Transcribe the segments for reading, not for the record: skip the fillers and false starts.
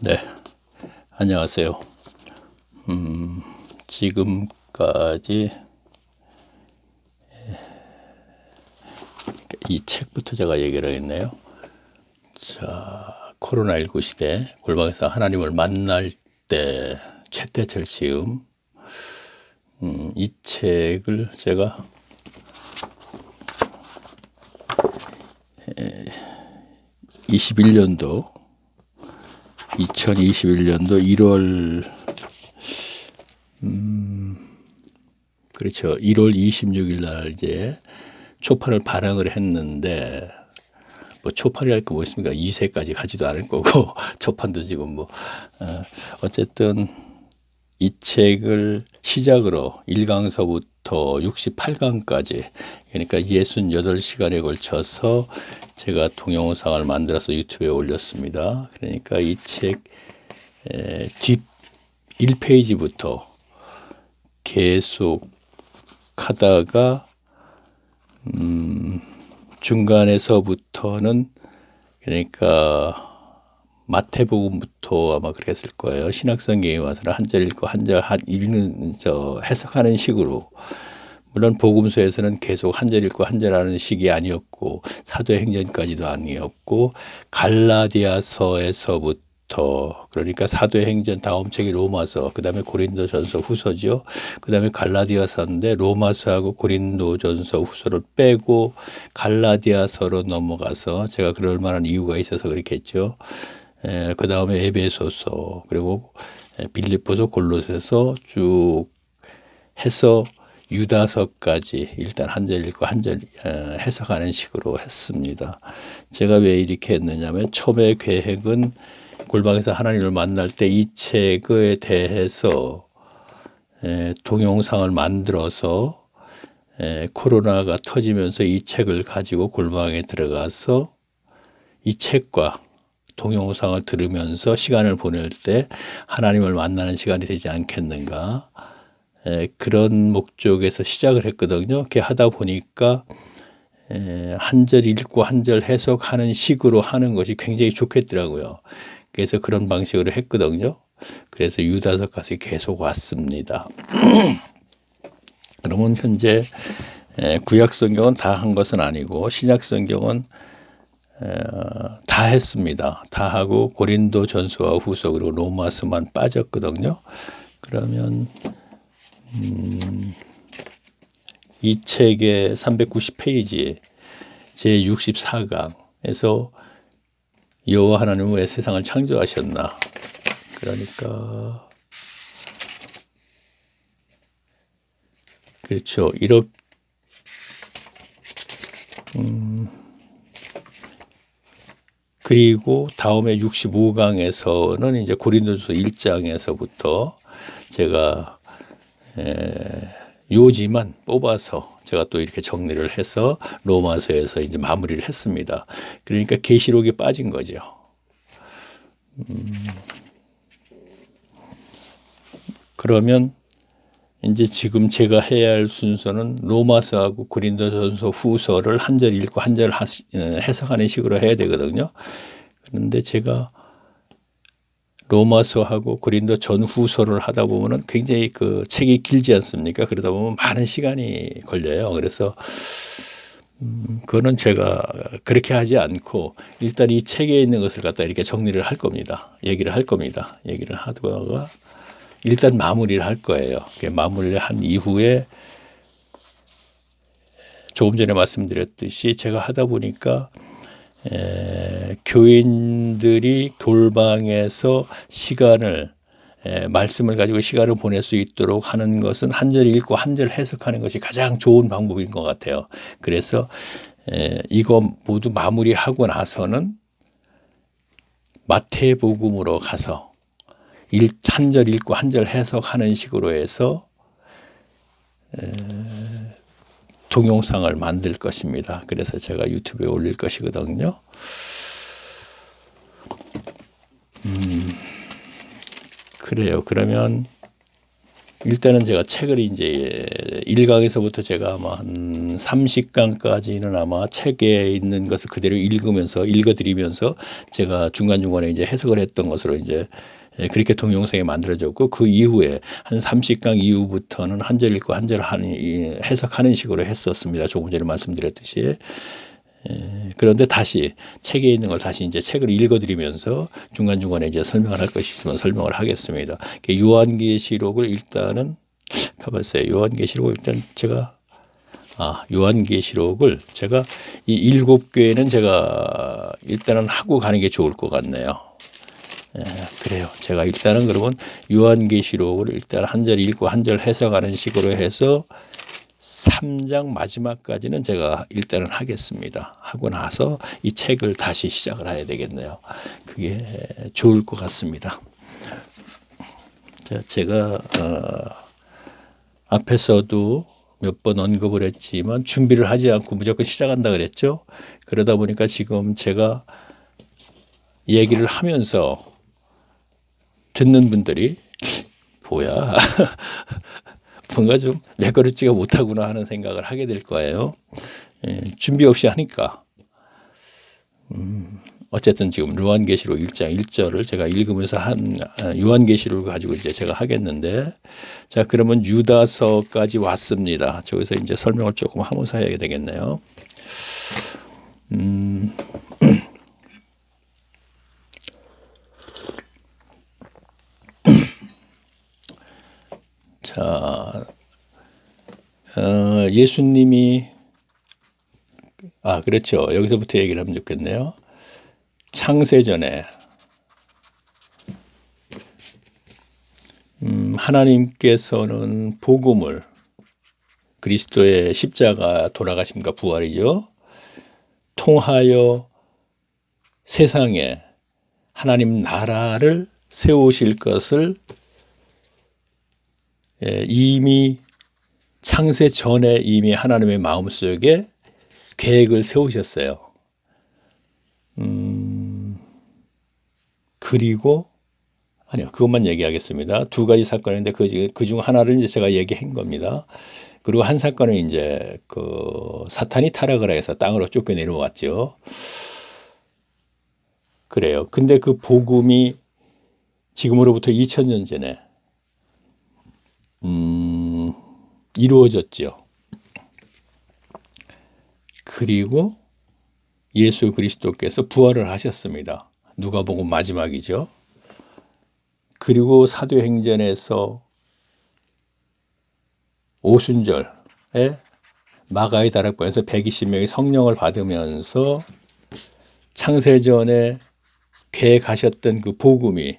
네, 안녕하세요. 지금까지 이 책부터 제가 얘기를 하겠네요. 자, 코로나19 시대 골방에서 하나님을 만날 때 최태철 지음, 이 책을 제가 2021년도 1월 그렇죠. 1월 26일 날 이제 초판을 발행을 했는데 뭐 초판이 할 거 뭐 있습니까? 2세까지 가지도 않을 거고 초판도 지금 뭐 어쨌든 이 책을 시작으로 1강서부터 68강까지 그러니까 68시간에 걸쳐서 제가 동영상을 만들어서 유튜브에 올렸습니다. 그러니까 이 책 뒷 1페이지부터 계속 하다가 중간에서부터는 그러니까 마태복음부터 아마 그랬을 거예요. 신약성경에 와서는 한 절 읽고 한 절 읽는 해석하는 식으로. 물론 복음서에서는 계속 한 절 읽고 한 절 하는 식이 아니었고 사도행전까지도 아니었고 갈라디아서에서부터 그러니까 사도행전 다음 책이 로마서, 그다음에 고린도전서 후서죠. 그다음에 갈라디아서인데 로마서하고 고린도전서 후서를 빼고 갈라디아서로 넘어가서 제가 그럴 만한 이유가 있어서 그렇겠죠. 그다음에 에베소서, 그리고 빌립보서, 골로새서 쭉 해서 유다서까지 일단 한 절 읽고 한 절 해석하는 식으로 했습니다. 제가 왜 이렇게 했느냐면 처음에 계획은 골방에서 하나님을 만날 때 이 책에 대해서 동영상을 만들어서 코로나가 터지면서 이 책을 가지고 골방에 들어가서 이 책과 동영상을 들으면서 시간을 보낼 때 하나님을 만나는 시간이 되지 않겠는가, 그런 목적에서 시작을 했거든요. 이렇게 하다 보니까 한 절 읽고 한 절 해석하는 식으로 하는 것이 굉장히 좋겠더라고요. 그래서 그런 방식으로 했거든요. 그래서 유다서까지 계속 왔습니다. 그러면 현재 구약 성경은 다 한 것은 아니고 신약 성경은 다 했습니다. 다 하고 고린도 전서와 후서 그리고 로마서만 빠졌거든요. 그러면 이 책의 390페이지 제64강에서 여호와 하나님은 왜 세상을 창조하셨나, 그러니까 그렇죠. 이렇게 그리고 다음에 65강에서는 이제 고린도서 1장에서부터 제가 요지만 뽑아서 제가 또 이렇게 정리를 해서 로마서에서 이제 마무리를 했습니다. 그러니까 계시록에 빠진 거죠. 그러면 이제 지금 제가 해야 할 순서는 로마서하고 고린도전서 후서를 한 절 읽고 한 절 해석하는 식으로 해야 되거든요. 그런데 제가 로마서하고 고린도 전후서를 하다 보면은 굉장히 그 책이 길지 않습니까? 그러다 보면 많은 시간이 걸려요. 그래서 그거는 제가 그렇게 하지 않고 일단 이 책에 있는 것을 갖다 이렇게 정리를 할 겁니다. 얘기를 할 겁니다. 얘기를 하다가 일단 마무리를 할 거예요. 마무리를 한 이후에 조금 전에 말씀드렸듯이 제가 하다 보니까 교인들이 골방에서 시간을 말씀을 가지고 시간을 보낼 수 있도록 하는 것은 한 절 읽고 한 절 해석하는 것이 가장 좋은 방법인 것 같아요. 그래서 이거 모두 마무리하고 나서는 마태복음으로 가서 한 절 읽고 한 절 해석하는 식으로 해서 동영상을 만들 것입니다. 그래서 제가 유튜브에 올릴 것이거든요. 그래요. 그러면 일단은 제가 책을 이제 1강에서부터 제가 아마 한 30강까지는 아마 책에 있는 것을 그대로 읽어드리면서 제가 중간중간에 이제 해석을 했던 것으로 이제 그렇게 동영상이 만들어졌고, 그 이후에 한 30강 이후부터는 한 절 읽고 한 절 해석하는 식으로 했었습니다. 조금 전에 말씀드렸듯이. 그런데 다시 책에 있는 걸 다시 이제 책을 읽어드리면서 중간중간에 이제 설명을 할 것이 있으면 설명을 하겠습니다. 요한계시록을 일단은 가봤어요. 요한계시록을 일단 제가 요한계시록을 제가 이 7개는 제가 일단은 하고 가는 게 좋을 것 같네요. 그래요. 제가 일단은 그러면 요한계시록을 일단 한 절 읽고 한 절 해석하는 식으로 해서 3장 마지막까지는 제가 일단은 하겠습니다. 하고 나서 이 책을 다시 시작을 해야 되겠네요. 그게 좋을 것 같습니다. 제가 앞에서도 몇 번 언급을 했지만 준비를 하지 않고 무조건 시작한다 그랬죠. 그러다 보니까 지금 제가 얘기를 하면서 듣는 분들이 뭐야 뭔가 좀 매거리지가 못하구나 하는 생각을 하게 될 거예요. 준비 없이 하니까. 어쨌든 지금 요한계시록 1장 1절을 제가 읽으면서 요한계시록을 가지고 이제 제가 하겠는데, 자, 그러면 유다서까지 왔습니다. 저기서 이제 설명을 조금 하면서 해야 되겠네요. 자, 예수님이 그렇죠. 여기서부터 얘기를 하면 좋겠네요. 창세전에 하나님께서는 복음을, 그리스도의 십자가 돌아가심과 부활이죠, 통하여 세상에 하나님 나라를 세우실 것을 이미 창세 전에 이미 하나님의 마음속에 계획을 세우셨어요. 그리고 그것만 얘기하겠습니다. 두 가지 사건인데 그중 하나를 이제 제가 얘기한 겁니다. 그리고 한 사건은 이제 그 사탄이 타락을 해서 땅으로 쫓겨 내려왔죠. 그래요. 근데 그 복음이 지금으로부터 2000년 전에 이루어졌죠. 그리고 예수 그리스도께서 부활을 하셨습니다. 누가복음 마지막이죠. 그리고 사도행전에서 오순절에 마가의 다락방에서 120명이 성령을 받으면서 창세전에 계획하셨던 그 복음이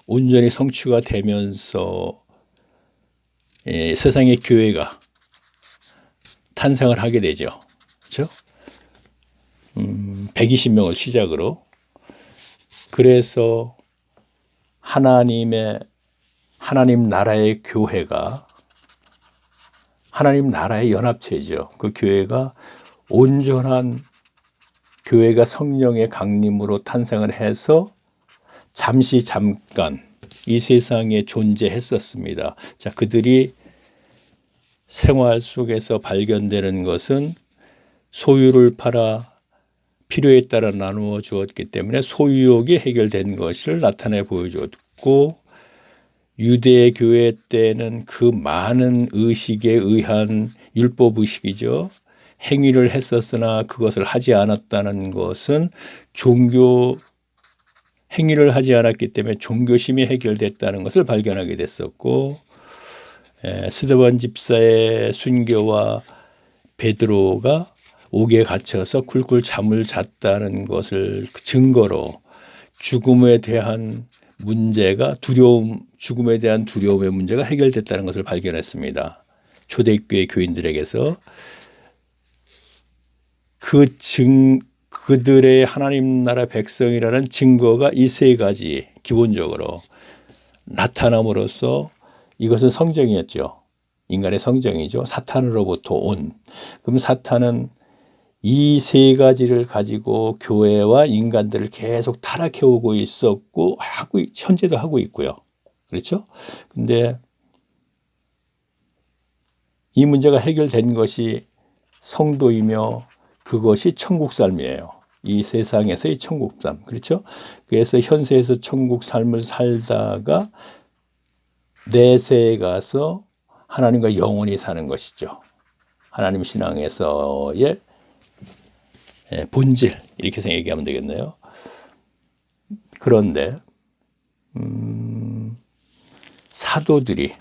온전히 성취가 되면서 세상의 교회가 탄생을 하게 되죠. 그렇죠? 120명을 시작으로. 그래서 하나님 나라의 교회가, 하나님 나라의 연합체죠. 그 교회가 온전한 교회가 성령의 강림으로 탄생을 해서 잠깐 이 세상에 존재했었습니다. 자, 그들이 생활 속에서 발견되는 것은 소유를 팔아 필요에 따라 나누어 주었기 때문에 소유욕이 해결된 것을 나타내 보여줬고, 유대 교회 때는 그 많은 의식에 의한 율법 의식이죠. 행위를 했었으나 그것을 하지 않았다는 것은 행위를 하지 않았기 때문에 종교심이 해결됐다는 것을 발견하게 됐었고, 스데반 집사의 순교와 베드로가 옥에 갇혀서 굴굴 잠을 잤다는 것을 증거로 죽음에 대한 두려움의 문제가 해결됐다는 것을 발견했습니다. 초대교회 교인들에게서. 그들의 하나님 나라 백성이라는 증거가 이 세 가지 기본적으로 나타남으로써, 이것은 성정이었죠. 인간의 성정이죠. 사탄으로부터 온. 그럼 사탄은 이 세 가지를 가지고 교회와 인간들을 계속 타락해 오고 있었고, 현재도 하고 있고요. 그렇죠? 근데 이 문제가 해결된 것이 성도이며 그것이 천국 삶이에요. 이 세상에서의 천국 삶. 그렇죠? 그래서 현세에서 천국 삶을 살다가 내세에 가서 하나님과 영원히 사는 것이죠. 하나님 신앙에서의 본질, 이렇게 얘기하면 되겠네요. 그런데 사도들이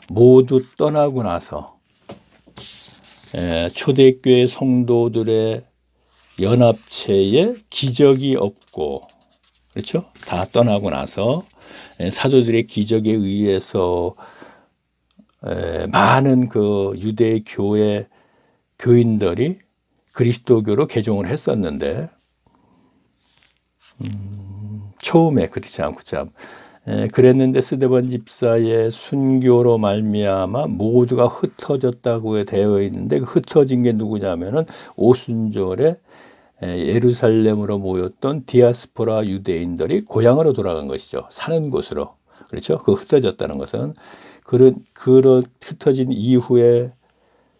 모두 떠나고 나서 초대교회 성도들의 연합체에 기적이 없고, 그렇죠? 다 떠나고 나서 사도들의 기적에 의해서 많은 그 유대 교회 교인들이 그리스도교로 개종을 했었는데, 처음에 그렇지 않고 참 그랬는데 스데반 집사의 순교로 말미암아 모두가 흩어졌다고 되어 있는데, 그 흩어진 게 누구냐면은 오순절에 예루살렘으로 모였던 디아스포라 유대인들이 고향으로 돌아간 것이죠. 사는 곳으로. 그렇죠? 그 흩어졌다는 것은 그런 흩어진 이후에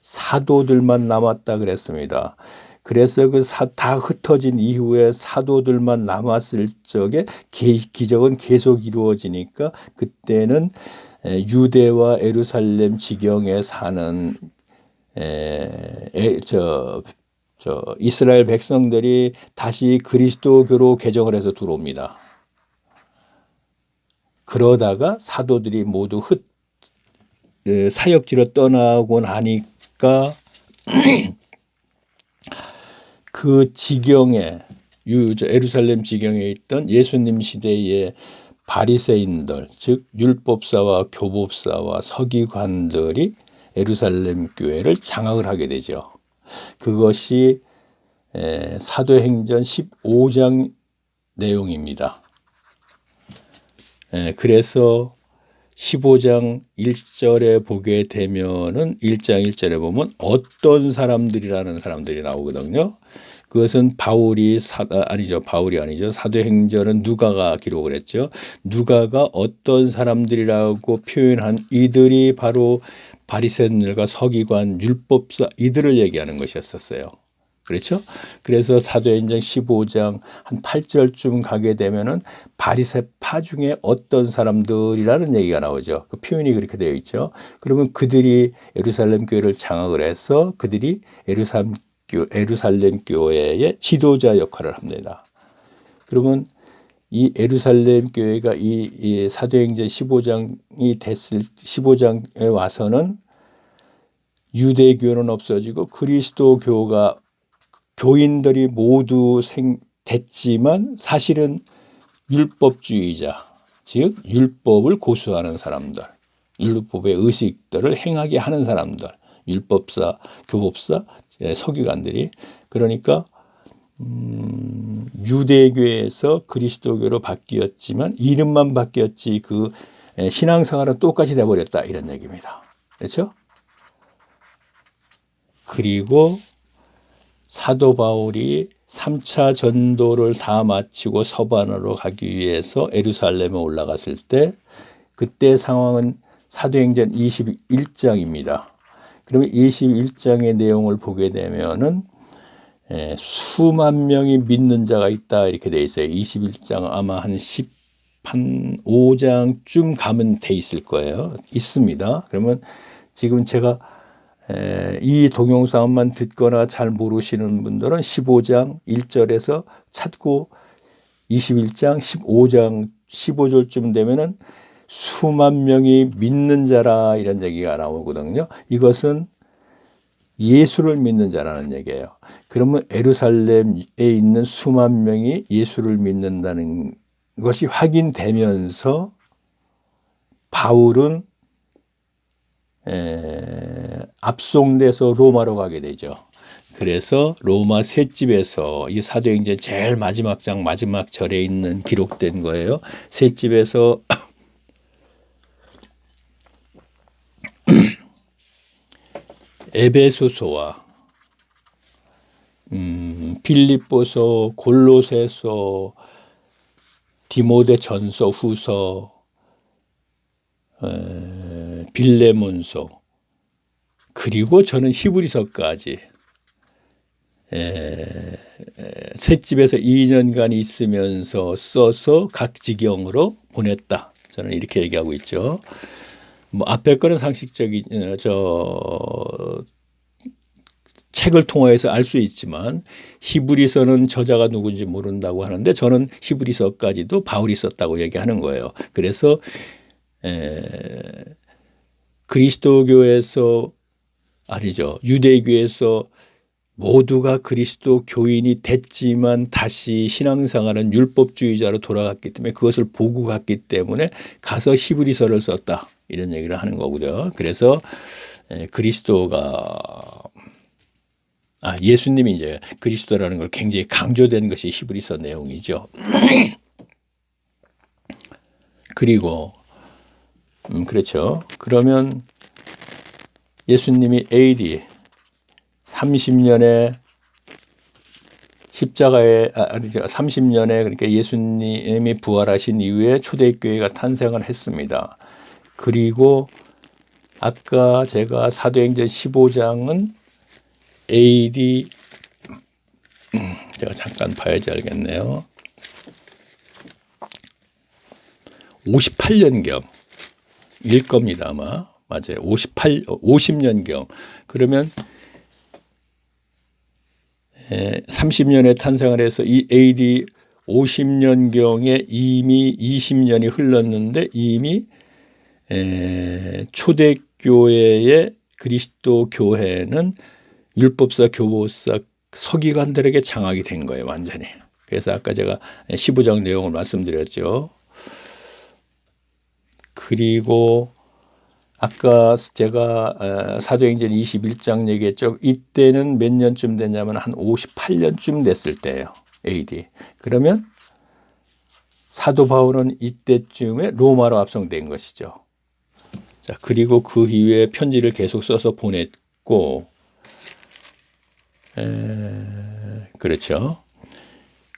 사도들만 남았다 그랬습니다. 그래서 다 흩어진 이후에 사도들만 남았을 적에 기적은 계속 이루어지니까, 그때는 유대와 예루살렘 지경에 사는 이스라엘 백성들이 다시 그리스도교로 개종을 해서 들어옵니다. 그러다가 사도들이 모두 사역지로 떠나고 나니까 그 지경에 예루살렘 지경에 있던 예수님 시대의 바리새인들, 즉 율법사와 교법사와 서기관들이 예루살렘 교회를 장악을 하게 되죠. 그것이 사도행전 15장 내용입니다. 그래서 15장 1절에 보게 되면은 1장 1절에 보면 어떤 사람들이라는 사람들이 나오거든요. 그것은 바울이 아니죠. 사도행전은 누가가 기록을 했죠. 누가가 어떤 사람들이라고 표현한 이들이 바로 바리새인들과 서기관, 율법사 이들을 얘기하는 것이었었어요. 그렇죠? 그래서 사도행전 15장 한 8절쯤 가게 되면은 바리새파 중에 어떤 사람들이라는 얘기가 나오죠. 그 표현이 그렇게 되어 있죠. 그러면 그들이 예루살렘 교회를 장악을 해서 그들이 예루살렘 교회의 지도자 역할을 합니다. 그러면 이 예루살렘 교회가 이 사도행전 15장에 와서는 유대교는 없어지고 그리스도교가 교인들이 모두 됐지만 사실은 율법주의자, 즉 율법을 고수하는 사람들, 율법의 의식들을 행하게 하는 사람들, 율법사, 교법사, 서기관들이, 그러니까 유대교에서 그리스도교로 바뀌었지만 이름만 바뀌었지 그 신앙생활은 똑같이 돼버렸다, 이런 얘기입니다. 그렇죠? 그리고 사도 바울이 3차 전도를 다 마치고 서반으로 가기 위해서 예루살렘에 올라갔을 때, 그때 상황은 사도행전 21장입니다. 그러면 21장의 내용을 보게 되면은 수만 명이 믿는 자가 있다, 이렇게 돼 있어요. 21장 아마 한 15장쯤 가면 돼 있을 거예요. 있습니다. 그러면 지금 제가 이 동영상만 듣거나 잘 모르시는 분들은 15장 1절에서 찾고 21장 15장 15절쯤 되면은 수만 명이 믿는 자라, 이런 얘기가 나오거든요. 이것은 예수를 믿는 자라는 얘기예요. 그러면 예루살렘에 있는 수만 명이 예수를 믿는다는 것이 확인되면서 바울은 압송돼서 로마로 가게 되죠. 그래서 로마 셋집에서, 이 사도행전 제일 마지막 장 마지막 절에 있는 기록된 거예요. 셋집에서 에베소서와 빌립보서, 골로새서, 디모데전서, 후서, 빌레몬서, 그리고 저는 히브리서까지 셋집에서 2년간 있으면서 써서 각 지경으로 보냈다. 저는 이렇게 얘기하고 있죠. 뭐 앞에 거는 상식적인 책을 통해서 알 수 있지만 히브리서는 저자가 누군지 모른다고 하는데 저는 히브리서까지도 바울이 썼다고 얘기하는 거예요. 그래서 그리스도교에서 아니죠. 유대교에서 모두가 그리스도 교인이 됐지만 다시 신앙생활은 율법주의자로 돌아갔기 때문에 그것을 보고 갔기 때문에 가서 히브리서를 썼다. 이런 얘기를 하는 거고요. 그래서 예수님이 이제 그리스도라는 걸 굉장히 강조된 것이 히브리서 내용이죠. 그리고 그렇죠. 그러면 예수님이 AD 30년에 십자가에 30년에 그러니까 예수님이 부활하신 이후에 초대교회가 탄생을 했습니다. 그리고 아까 제가 사도행전 15장은 AD 제가 잠깐 봐야지 알겠네요. 58년경 일 겁니다 아마. 맞아요. 50년경. 그러면 30년에 탄생을 해서 이 AD 50년경에 이미 20년이 흘렀는데 이미 초대교회의 그리스도 교회는 율법사, 교보사, 서기관들에게 장악이 된 거예요. 완전히. 그래서 아까 제가 15장 내용을 말씀드렸죠. 그리고 아까 제가 사도행전 21장 얘기했죠. 이때는 몇 년쯤 됐냐면 한 58년쯤 됐을 때예요. AD. 그러면 사도 바울은 이때쯤에 로마로 압송된 것이죠. 자, 그리고 그 이후에 편지를 계속 써서 보냈고, 그렇죠.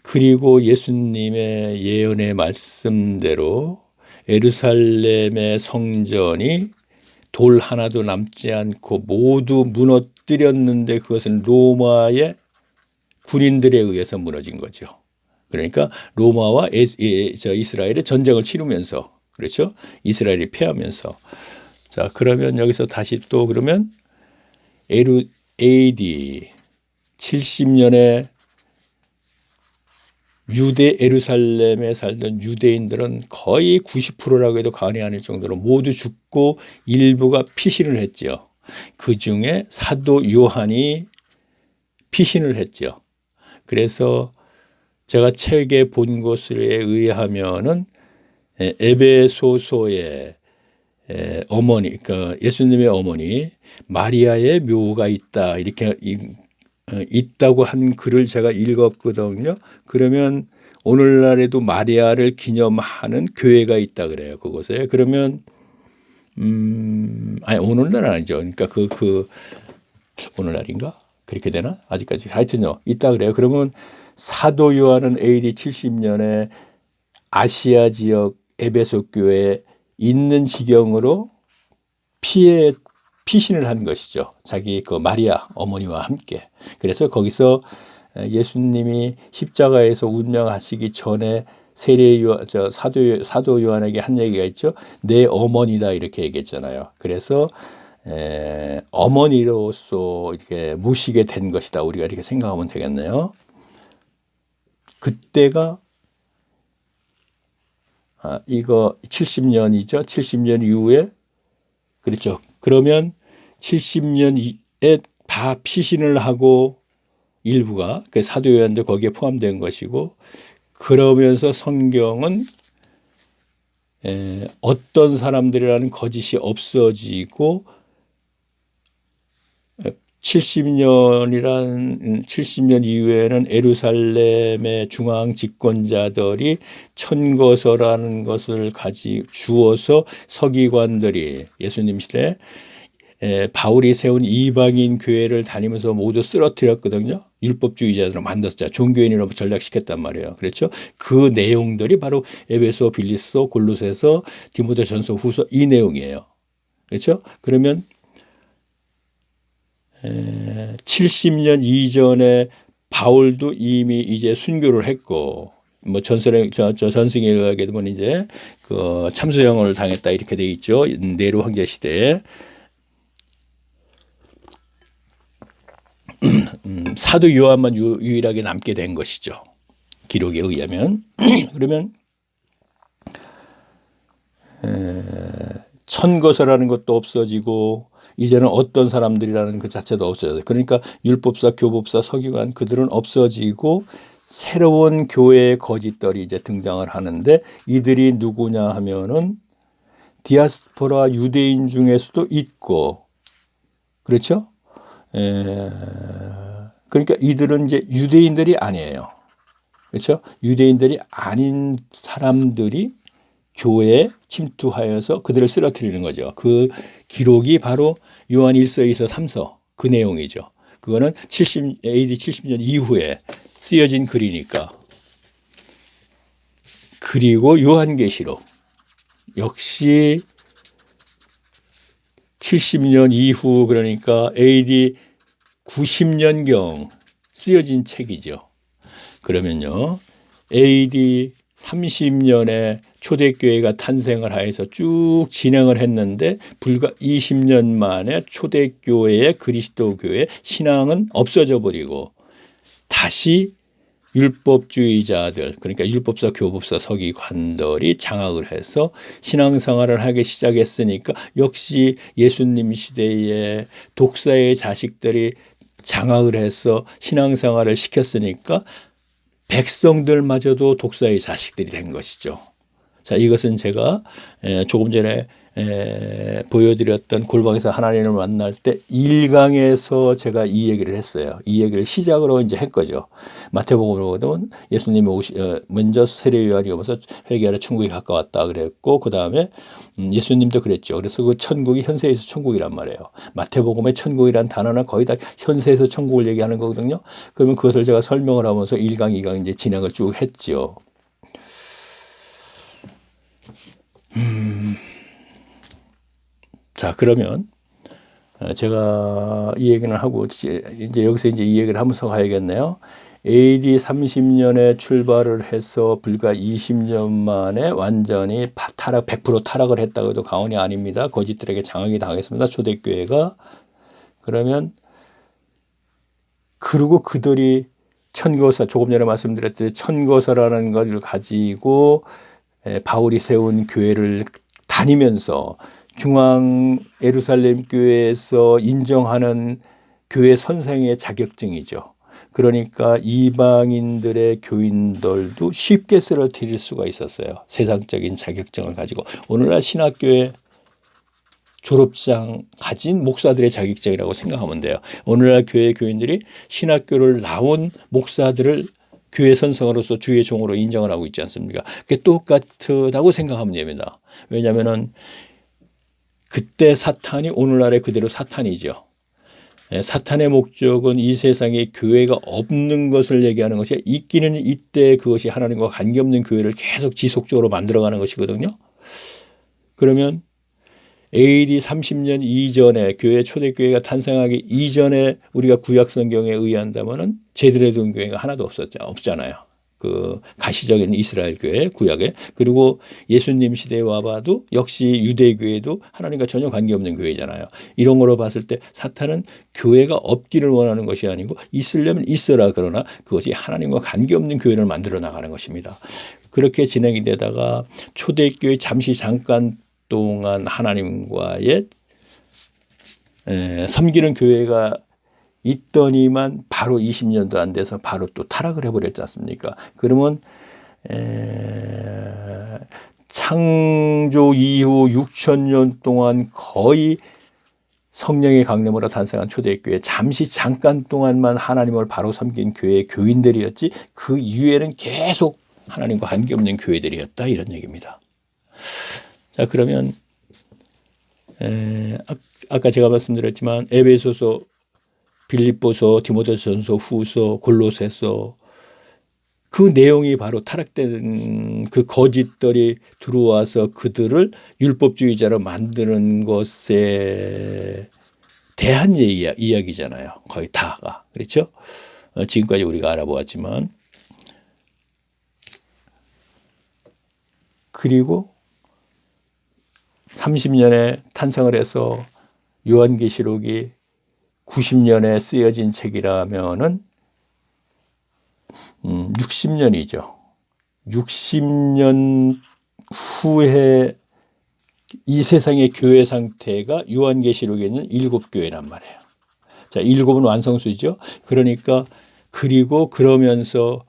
그리고 예수님의 예언의 말씀대로 예루살렘의 성전이 돌 하나도 남지 않고 모두 무너뜨렸는데 그것은 로마의 군인들에 의해서 무너진 거죠. 그러니까 로마와 이스라엘의 전쟁을 치르면서 그렇죠. 이스라엘이 패하면서 자 그러면 여기서 다시 또 그러면 AD 70년에 유대 예루살렘에 살던 유대인들은 거의 90%라고 해도 과언이 아닐 정도로 모두 죽고 일부가 피신을 했죠. 그중에 사도 요한이 피신을 했죠. 그래서 제가 책에 본 것에 의하면은 에베소서의 어머니, 그러니까 예수님의 어머니 마리아의 묘가 있다 이렇게 있다고 한 글을 제가 읽었거든요. 그러면 오늘날에도 마리아를 기념하는 교회가 있다 그래요. 그곳에. 그러면 아니 오늘날은 아니죠. 그러니까 그 오늘날인가? 그렇게 되나? 아직까지 하여튼요. 있다 그래요. 그러면 사도 요한은 AD 70년에 아시아 지역 에베소 교회에 있는 지경으로 피신을 한 것이죠. 자기 그 마리아 어머니와 함께. 그래서 거기서 예수님이 십자가에서 운명하시기 전에 사도 요한에게 한 얘기가 있죠. 내 어머니다 이렇게 얘기했잖아요. 그래서 어머니로서 이렇게 모시게 된 것이다. 우리가 이렇게 생각하면 되겠네요. 그때가 이거 70년이죠. 70년 이후에 그렇죠. 그러면 70년에 다 피신을 하고 일부가 그 사도 요한도 거기에 포함된 것이고 그러면서 성경은 어떤 사람들이라는 거짓이 없어지고 70년 이후에는 예루살렘의 중앙 집권자들이 천거서라는 것을 주어서 서기관들이 예수님 시대 바울이 세운 이방인 교회를 다니면서 모두 쓰러뜨렸거든요. 율법주의자들을 만들었죠. 종교인으로 전락시켰단 말이에요. 그렇죠? 그 내용들이 바로 에베소, 빌립보, 골로새서, 디모데전서, 후서 이 내용이에요. 그렇죠? 그러면 70년 이전에 바울도 이미 이제 순교를 했고 뭐 전승에 의하게 되면 이제 그 참수형을 당했다 이렇게 돼 있죠. 네로 황제 시대에. 사도 요한만 유일하게 남게 된 것이죠. 기록에 의하면. 그러면 천거서라는 것도 없어지고 이제는 어떤 사람들이라는 그 자체도 없어져요. 그러니까 율법사, 교법사, 서기관 그들은 없어지고 새로운 교회의 거짓들이 이제 등장을 하는데 이들이 누구냐 하면은 디아스포라 유대인 중에서도 있고 그렇죠? 그러니까 이들은 이제 유대인들이 아니에요. 그렇죠? 유대인들이 아닌 사람들이 교회에 침투하여서 그들을 쓰러뜨리는 거죠. 그 기록이 바로 요한 1서, 2서, 3서 그 내용이죠. 그거는 AD 70년 이후에 쓰여진 글이니까. 그리고 요한계시록 역시 70년 이후 그러니까 AD 90년경 쓰여진 책이죠. 그러면요. AD 30년에 초대교회가 탄생을 하여서 쭉 진행을 했는데 불과 20년 만에 초대교회의 그리스도교회 신앙은 없어져 버리고 다시 율법주의자들 그러니까 율법사, 교법사, 서기관들이 장악을 해서 신앙생활을 하기 시작했으니까 역시 예수님 시대에 독사의 자식들이 장악을 해서 신앙생활을 시켰으니까 백성들마저도 독사의 자식들이 된 것이죠. 자, 이것은 제가 조금 전에 보여드렸던 골방에서 하나님을 만날 때 1강에서 제가 이 얘기를 했어요. 이 얘기를 시작으로 이제 했거죠. 마태복음으로 보면 예수님이 먼저 세례 요한이 오면서 회개하라 천국이 가까웠다 그랬고 그 다음에 예수님도 그랬죠. 그래서 그 천국이 현세에서 천국이란 말이에요. 마태복음의 천국이란 단어는 거의 다 현세에서 천국을 얘기하는 거거든요. 그러면 그것을 제가 설명을 하면서 1강, 2강 이제 진행을 쭉 했죠. 자, 그러면 제가 이 얘기는 하고 이제 여기서 이제 이 얘기를 하면서 가야겠네요. AD 30년에 출발을 해서 불과 20년 만에 완전히 100% 타락을 했다고 해도 과언이 아닙니다. 거짓들에게 장악이 당했습니다. 초대교회가. 그러면 그리고 그들이 천거서 조금 전에 말씀드렸듯이 천거서라는 것을 가지고 바울이 세운 교회를 다니면서 중앙 예루살렘 교회에서 인정하는 교회 선생의 자격증이죠. 그러니까 이방인들의 교인들도 쉽게 쓰러뜨릴 수가 있었어요. 세상적인 자격증을 가지고. 오늘날 신학교의 졸업장 가진 목사들의 자격증이라고 생각하면 돼요. 오늘날 교회 교인들이 신학교를 나온 목사들을 교회 선생으로서 주의 종으로 인정을 하고 있지 않습니까? 그게 똑같다고 생각하면 됩니다. 왜냐하면 그때 사탄이 오늘날의 그대로 사탄이죠. 사탄의 목적은 이 세상에 교회가 없는 것을 얘기하는 것이 있기는 이때 그것이 하나님과 관계없는 교회를 계속 지속적으로 만들어가는 것이거든요. 그러면 AD 30년 이전에 교회 초대교회가 탄생하기 이전에 우리가 구약 성경에 의한다면은 제대로 된 교회가 하나도 없잖아요. 그 가시적인 이스라엘 교회 구약에. 그리고 예수님 시대에 와봐도 역시 유대교회도 하나님과 전혀 관계없는 교회잖아요. 이런 거로 봤을 때 사탄은 교회가 없기를 원하는 것이 아니고 있으려면 있어라 그러나 그것이 하나님과 관계없는 교회를 만들어 나가는 것입니다. 그렇게 진행이 되다가 초대교회 잠깐 동안 하나님과의 섬기는 교회가 있더니만 바로 20년도 안 돼서 바로 또 타락을 해버렸지 않습니까? 그러면 창조 이후 6,000년 동안 거의 성령의 강림으로 탄생한 초대교회 잠깐 동안만 하나님을 바로 섬긴 교회의 교인들이었지 그 이후에는 계속 하나님과 관계없는 교회들이었다 이런 얘기입니다. 자, 그러면 아까 제가 말씀드렸지만 에베소서, 빌립보서, 디모데전서, 후서, 골로새서 그 내용이 바로 타락된 그 거짓들이 들어와서 그들을 율법주의자로 만드는 것에 대한 이야기잖아요. 거의 다가. 그렇죠? 지금까지 우리가 알아보았지만. 그리고 30년에 탄생을 해서 요한계시록이 90년에 쓰여진 책이라면은 60년이죠. 60년 후에 이 세상의 교회 상태가 요한계시록에 있는 7교회란 말이에요. 자, 7은 완성수죠. 그러니까 그리고 그러면서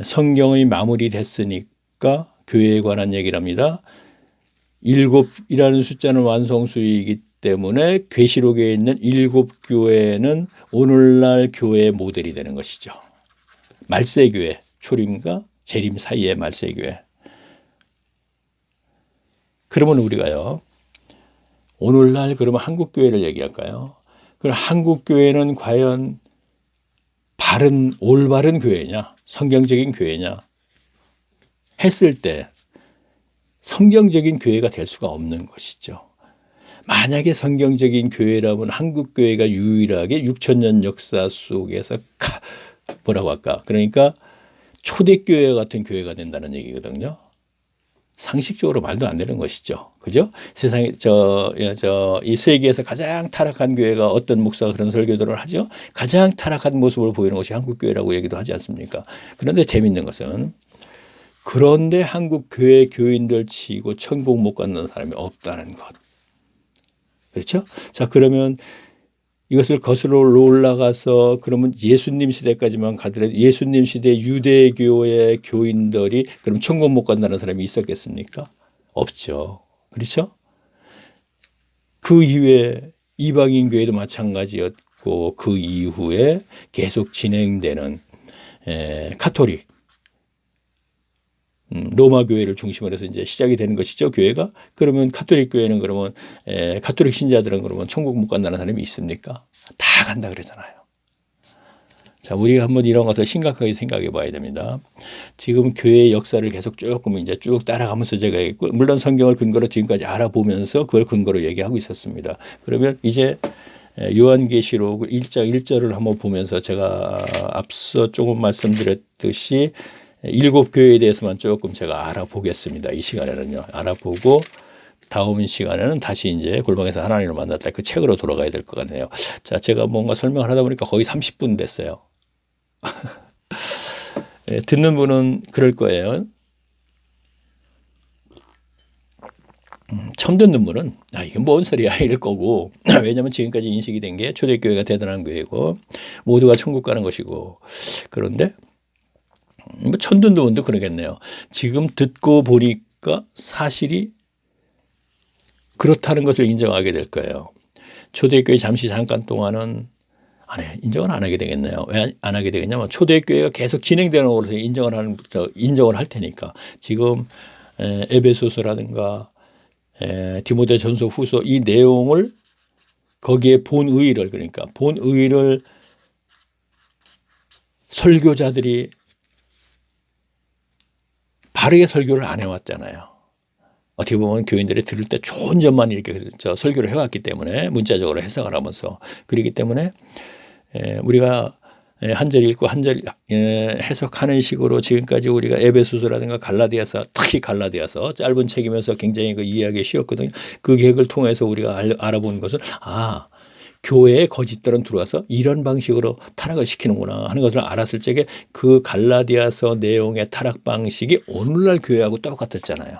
성경이 마무리됐으니까 교회에 관한 얘기를 합니다. 7이라는 숫자는 완성수이기 때문에 계시록에 있는 7교회는 오늘날 교회의 모델이 되는 것이죠. 말세교회, 초림과 재림 사이의 말세교회. 그러면 우리가요, 오늘날 그러면 한국교회를 얘기할까요? 그럼 한국교회는 과연 올바른 교회냐, 성경적인 교회냐 했을 때 성경적인 교회가 될 수가 없는 것이죠. 만약에 성경적인 교회라면 한국교회가 유일하게 6,000년 역사 속에서 뭐라고 할까? 그러니까 초대교회 같은 교회가 된다는 얘기거든요. 상식적으로 말도 안 되는 것이죠. 그죠? 세상에, 이 세계에서 가장 타락한 교회가 어떤 목사가 그런 설교들을 하죠? 가장 타락한 모습을 보이는 것이 한국교회라고 얘기도 하지 않습니까? 그런데 재밌는 것은 그런데 한국 교회 교인들 치고 천국 못 갖는 사람이 없다는 것. 그렇죠? 자, 그러면 이것을 거슬러 올라가서 그러면 예수님 시대까지만 가더라도 예수님 시대 유대교의 교인들이 그럼 천국 못 간다는 사람이 있었겠습니까? 없죠. 그렇죠? 그 이후에 이방인 교회도 마찬가지였고 그 이후에 계속 진행되는 가톨릭 로마 교회를 중심으로 해서 이제 시작이 되는 것이죠, 교회가. 그러면 가톨릭 교회는 그러면 가톨릭 신자들은 그러면 천국 못 간다는 사람이 있습니까? 다 간다 그러잖아요. 자, 우리가 한번 이런 것을 심각하게 생각해 봐야 됩니다. 지금 교회의 역사를 계속 조금 이제 쭉 따라가면서 제가 했고, 물론 성경을 근거로 지금까지 알아보면서 그걸 근거로 얘기하고 있었습니다. 그러면 이제 요한계시록 1장 1절을 한번 보면서 제가 앞서 조금 말씀드렸듯이 7교회에 대해서만 조금 제가 알아보겠습니다. 이 시간에는요. 알아보고 다음 시간에는 다시 이제 골방에서 하나님을 만났다. 그 책으로 돌아가야 될 것 같네요. 자, 제가 뭔가 설명을 하다 보니까 거의 30분 됐어요. 듣는 분은 그럴 거예요. 처음 듣는 분은 이게 뭔 소리야 이럴 거고 왜냐하면 지금까지 인식이 된 게 초대교회가 대단한 교회고 모두가 천국 가는 것이고 그런데 뭐 처음 듣는 분도 그러겠네요. 지금 듣고 보니까 사실이 그렇다는 것을 인정하게 될 거예요. 초대교회 잠깐 동안은 인정을 안 하게 되겠네요. 왜 안 하게 되겠냐면 초대교회가 계속 진행되는 것으로 인정을 할 테니까. 지금 에베소서라든가 디모데전서 후서 이 내용을 거기에 본의를 그러니까 본의를 설교자들이 바르게 설교를 안 해왔잖아요. 어떻게 보면 교인들이 들을 때 좋은 점만 이렇게 설교를 해왔기 때문에 문자적으로 해석을 하면서 그렇기 때문에 우리가 한 절 읽고 한 절 해석하는 식으로 지금까지 우리가 에베소서라든가 갈라디아서 특히 갈라디아서 짧은 책이면서 굉장히 이해하기 쉬웠거든요. 그 계획을 통해서 우리가 알아본 것은 교회에 거짓들은 들어와서 이런 방식으로 타락을 시키는구나 하는 것을 알았을 적에 그 갈라디아서 내용의 타락 방식이 오늘날 교회하고 똑같았잖아요.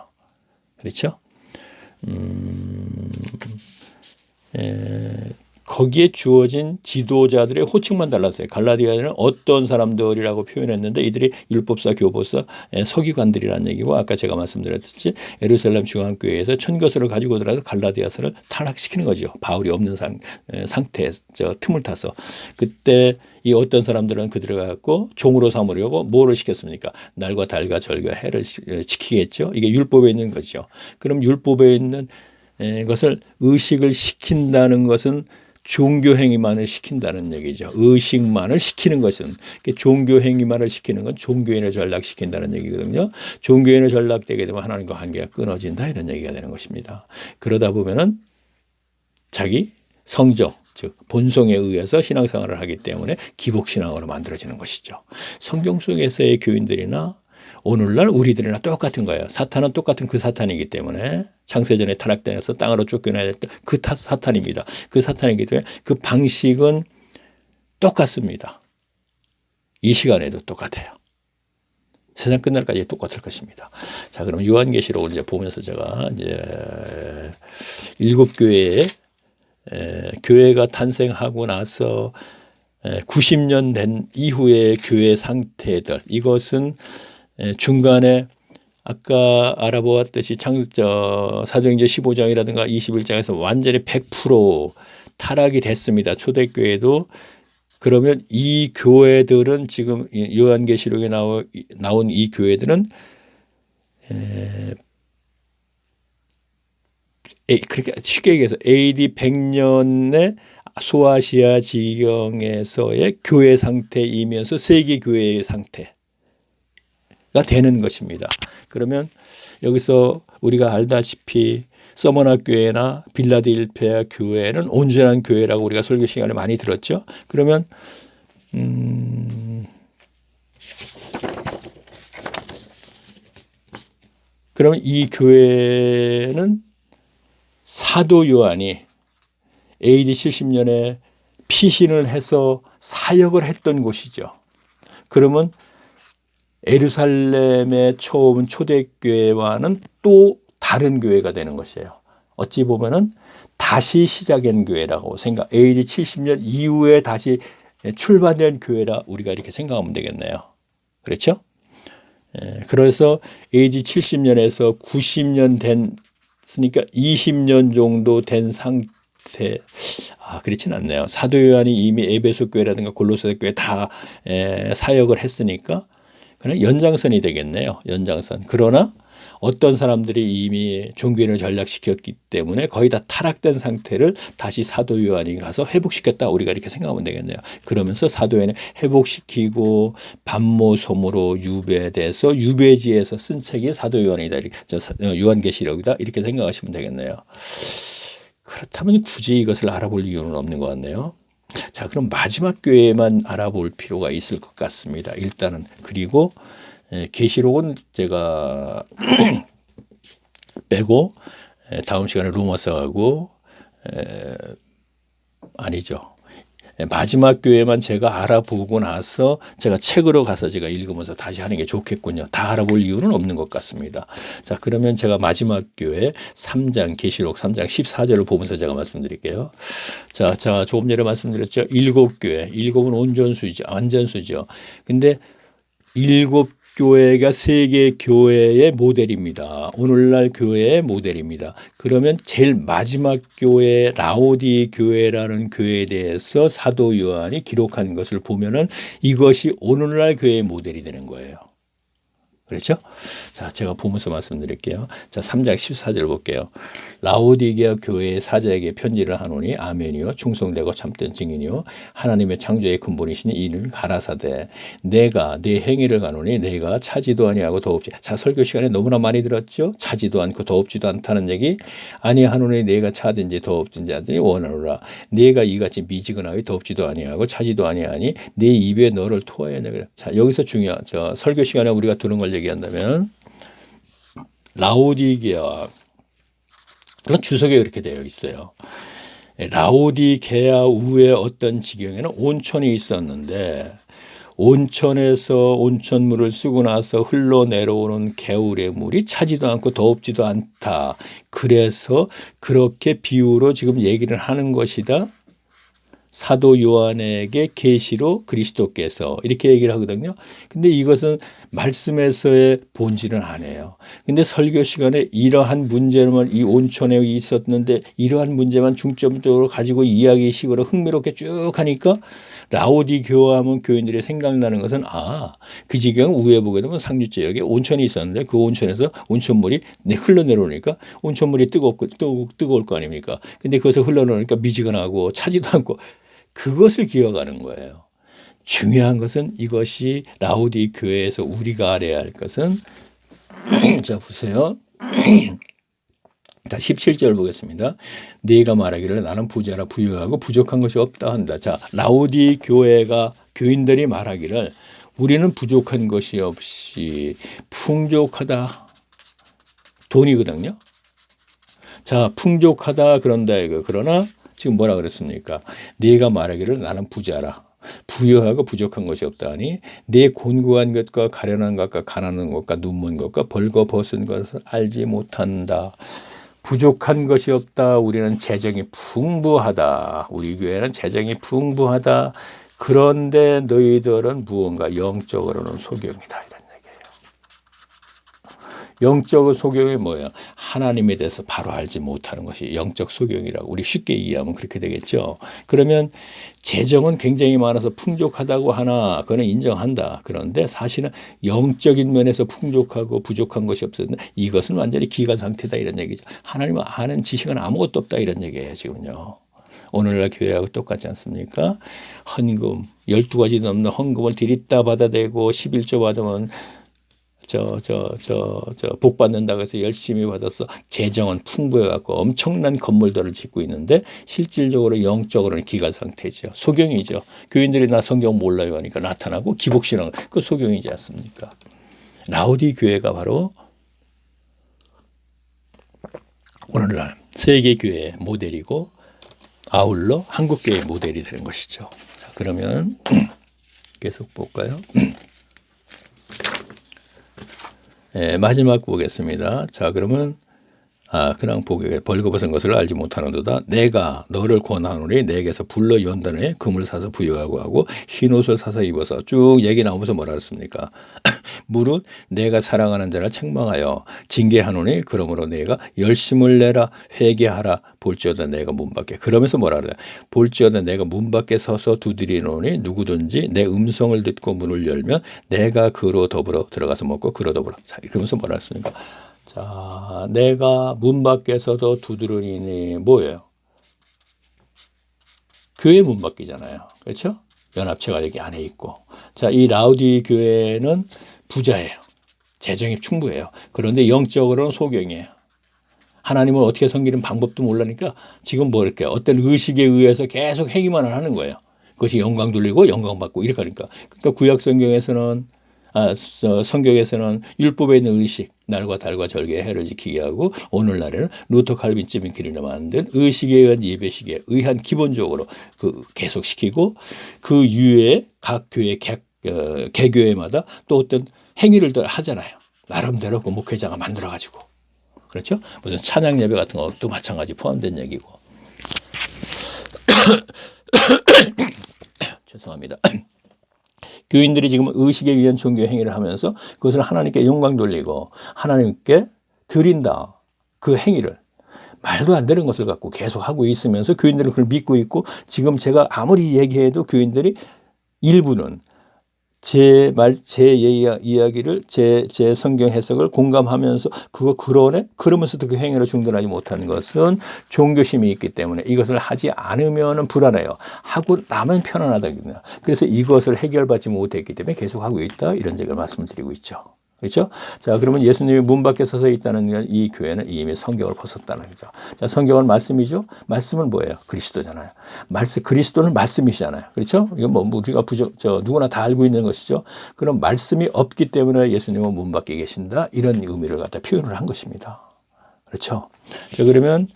그렇죠? 거기에 주어진 지도자들의 호칭만 달랐어요. 갈라디아는 어떤 사람들이라고 표현했는데 이들이 율법사, 교보사, 서기관들이라는 얘기고 아까 제가 말씀드렸듯이 예루살렘 중앙교회에서 천것을 가지고 들어가서 갈라디아서를 타락시키는 거죠. 바울이 없는 상태에 틈을 타서. 그때 이 어떤 사람들은 그들을 갖고 종으로 삼으려고 뭐를 시켰습니까? 날과 달과 절과 해를 지키겠죠. 이게 율법에 있는 거죠. 그럼 율법에 있는 것을 의식을 시킨다는 것은 종교행위만을 시킨다는 얘기죠. 의식만을 시키는 것은 종교행위만을 시키는 건 종교인을 전락시킨다는 얘기거든요. 종교인을 전락되게 되면 하나님과 관계가 끊어진다 이런 얘기가 되는 것입니다. 그러다 보면은 자기 성적, 즉 본성에 의해서 신앙생활을 하기 때문에 기복신앙으로 만들어지는 것이죠. 성경 속에서의 교인들이나 오늘날 우리들이나 똑같은 거예요. 사탄은 똑같은 그 사탄이기 때문에 창세전에 타락당해서 땅으로 쫓겨나야 했던 그 사탄입니다. 그 사탄이기 때문에 그 방식은 똑같습니다. 이 시간에도 똑같아요. 세상 끝날까지 똑같을 것입니다. 자, 그럼 요한계시록을 이제 보면서 제가 이제 7교회의 교회가 탄생하고 나서 90년 된 이후의 교회 상태들, 이것은 중간에 아까 알아보았듯이 사도행전 15장이라든가 21장에서 완전히 100% 타락이 됐습니다. 초대교회도. 그러면 이 교회들은 지금 요한계시록에 나온 이 교회들은 그렇게 쉽게 얘기해서 AD 100년의 소아시아 지경에서의 교회 상태이면서 세계 교회의 상태가 되는 것입니다. 그러면 여기서 우리가 알다시피 서머나 교회나 빌라델피아 교회는 온전한 교회라고 우리가 설교 시간에 많이 들었죠. 그러면 그러면 이 교회는 사도 요한이 AD 70년에 피신을 해서 사역을 했던 곳이죠. 그러면 예루살렘의 처음 초대교회와는 또 다른 교회가 되는 것이에요. 어찌 보면은 다시 시작한 교회라고 AD 70년 이후에 다시 출발된 교회라 우리가 이렇게 생각하면 되겠네요. 그렇죠? 그래서 AD 70년에서 90년 됐으니까 20년 정도 된 상태. 그렇진 않네요. 사도 요한이 이미 에베소 교회라든가 골로새 교회 다 사역을 했으니까 그냥 연장선이 되겠네요. 연장선. 그러나 어떤 사람들이 이미 종교인을 전락시켰기 때문에 거의 다 타락된 상태를 다시 사도 요한이 가서 회복시켰다. 우리가 이렇게 생각하면 되겠네요. 그러면서 사도 요한이 회복시키고 반모섬으로 유배돼서 유배지에서 쓴 책이 사도 요한이다. 요한계시록이다. 이렇게 생각하시면 되겠네요. 그렇다면 굳이 이것을 알아볼 이유는 없는 것 같네요. 자, 그럼 마지막 교회만 알아볼 필요가 있을 것 같습니다. 일단은. 그리고 계시록은 제가 빼고 다음 시간에 로마서하고 아니죠. 마지막 교회만 제가 알아보고 나서 제가 책으로 가서 제가 읽으면서 다시 하는 게 좋겠군요. 다 알아볼 이유는 없는 것 같습니다. 자, 그러면 제가 마지막 교회 3장 계시록 3장 14절을 보면서 제가 말씀드릴게요. 자, 조금 전에 말씀드렸죠. 7교회, 7은 온전수죠. 완전수죠. 근데 7교회가 세계 교회의 모델입니다. 오늘날 교회의 모델입니다. 그러면 제일 마지막 교회 라오디 교회라는 교회에 대해서 사도 요한이 기록한 것을 보면은 이것이 오늘날 교회의 모델이 되는 거예요. 그렇죠? 자, 제가 보면서 말씀드릴게요. 자, 3장 14절 볼게요. 라오디게아 교회의 사자에게 편지를 하노니 아멘이요 충성되고 참된 증인이요 하나님의 창조의 근본이시니 이는 가라사대 내가 내 행위를 가노니 내가 차지도 아니하고 더웁지. 자, 설교 시간에 너무나 많이 들었죠. 차지도 않고 더웁지도 않다는 얘기. 아니하노니 내가 차든지 더웁든지 하더니 원하노라. 내가 이같이 미지근하게 더웁지도 아니하고 차지도 아니하니 내 입에 너를 토하여 내라. 자, 여기서 중요한 설교 시간에 우리가 들은 걸 얘기한다면 라오디게아 그런 주석에 그렇게 되어 있어요. 라오디게아 우의 어떤 지경에는 온천이 있었는데 온천에서 온천물을 쓰고 나서 흘러내려오는 개울의 물이 차지도 않고 더웁지도 않다. 그래서 그렇게 비유로 지금 얘기를 하는 것이다. 사도 요한에게 계시로 그리스도께서 이렇게 얘기를 하거든요. 근데 이것은 말씀에서의 본질은 아니에요. 근데 설교 시간에 이러한 문제만 이 온천에 있었는데 이러한 문제만 중점적으로 가지고 이야기식으로 흥미롭게 쭉 하니까 라오디 교회하면 교인들이 생각나는 것은 그 지경 우에 보게 되면 상류 지역에 온천이 있었는데 그 온천에서 온천물이 흘러내려오니까 온천물이 뜨거울 거 아닙니까? 근데 그것을 흘러내려오니까 미지근하고 차지도 않고 그것을 기억하는 거예요. 중요한 것은 이것이 라오디 교회에서 우리가 알아야 할 것은 자 보세요. 자, 17절 보겠습니다. 네가 말하기를 나는 부자라 부유하고 부족한 것이 없다 한다. 자, 라오디 교회가 교인들이 말하기를 우리는 부족한 것이 없이 풍족하다. 돈이거든요. 자, 풍족하다 그런다 이거. 그러나 지금 뭐라 그랬습니까? 네가 말하기를 나는 부자라. 부유하고 부족한 것이 없다니 내 곤고한 것과 가련한 것과 가난한 것과 눈먼 것과 벌거벗은 것을 알지 못한다. 부족한 것이 없다. 우리는 재정이 풍부하다. 우리 교회는 재정이 풍부하다. 그런데 너희들은 무언가 영적으로는 소경이다. 이런 얘기예요. 영적 소경이 뭐예요? 하나님에 대해서 바로 알지 못하는 것이 영적 소경이라고 우리 쉽게 이해하면 그렇게 되겠죠. 그러면 재정은 굉장히 많아서 풍족하다고 하나 그거는 인정한다. 그런데 사실은 영적인 면에서 풍족하고 부족한 것이 없었는데 이것은 완전히 기가 상태다 이런 얘기죠. 하나님은 아는 지식은 아무것도 없다 이런 얘기예요. 지금요. 오늘날 교회하고 똑같지 않습니까? 헌금 12가지 넘는 헌금을 디립다 받아대고 11조 받으면 복 받는다고 해서 열심히 받아서 재정은 풍부해갖고 엄청난 건물들을 짓고 있는데 실질적으로 영적으로는 기가 상태죠. 소경이죠. 교인들이 나 성경 몰라요 하니까 나타나고 기복신앙 그 소경이지 않습니까? 라오디 교회가 바로 오늘날 세계 교회의 모델이고 아울러 한국 교회의 모델이 되는 것이죠. 자, 그러면 계속 볼까요? 네, 마지막 보겠습니다. 자, 그러면 그냥 보게 벌거벗은 것을 알지 못하는도다. 내가 너를 권하노니 내게서 불러 연단에 금을 사서 부여하고 하고 흰옷을 사서 입어서 쭉 얘기 나오면서 뭐라 그랬습니까? 무릇 내가 사랑하는 자를 책망하여 징계하노니 그러므로 내가 열심을 내라 회개하라 볼지어다 내가 문 밖에 그러면서 뭐라 그래? 볼지어다 내가 문 밖에 서서 두드리노니 누구든지 내 음성을 듣고 문을 열면 내가 그로 더불어 들어가서 먹고 그로 더불어. 자, 그러면서 뭐라 했습니까? 자, 내가 문 밖에서도 두드리니 뭐예요? 교회 문 밖이잖아요. 그렇죠? 연합체가 여기 안에 있고. 자, 이 라우디 교회는 부자예요. 재정이 충분해요. 그런데 영적으로는 소경이에요. 하나님을 어떻게 섬기는 방법도 몰라니까 지금 뭐 이렇게 어떤 의식에 의해서 계속 행위만 하는 거예요. 그것이 영광 돌리고 영광 받고 이렇게 하니까. 그러니까 구약 성경에서는 성경에서는 율법에 있는 의식, 날과 달과 절개, 해를 지키게 하고 오늘날에는 루터 칼빈 찌민키리나 만든 의식에 의한 예배식에 의한 기본적으로 그 계속시키고 그 이후에 각 교회 개교회마다 또 어떤 행위를 하잖아요. 나름대로 그 목회자가 만들어가지고 그렇죠? 무슨 찬양 예배 같은 것도 마찬가지 포함된 얘기고. 죄송합니다. 교인들이 지금 의식에 의한 종교 행위를 하면서 그것을 하나님께 영광 돌리고 하나님께 드린다. 그 행위를 말도 안 되는 것을 갖고 계속 하고 있으면서 교인들은 그걸 믿고 있고 지금 제가 아무리 얘기해도 교인들이 일부는 제 이야기를 제 성경 해석을 공감하면서 그거 그러네? 그러면서도 그 행위를 중단하지 못하는 것은 종교심이 있기 때문에 이것을 하지 않으면 불안해요. 하고 나면 편안하다거든요. 그래서 이것을 해결받지 못했기 때문에 계속 하고 있다. 이런 적을 말씀드리고 있죠. 그렇죠? 자, 그러면 예수님이 문 밖에 서서 있다는 이 교회는 이미 성경을 벗었다는 거죠. 자, 성경은 말씀이죠. 말씀은 뭐예요? 그리스도잖아요. 그리스도는 말씀이시잖아요. 그렇죠? 이건 뭐 우리가 누구나 다 알고 있는 것이죠. 그럼 말씀이 없기 때문에 예수님은 문 밖에 계신다. 이런 의미를 갖다 표현을 한 것입니다. 그렇죠? 자, 그러면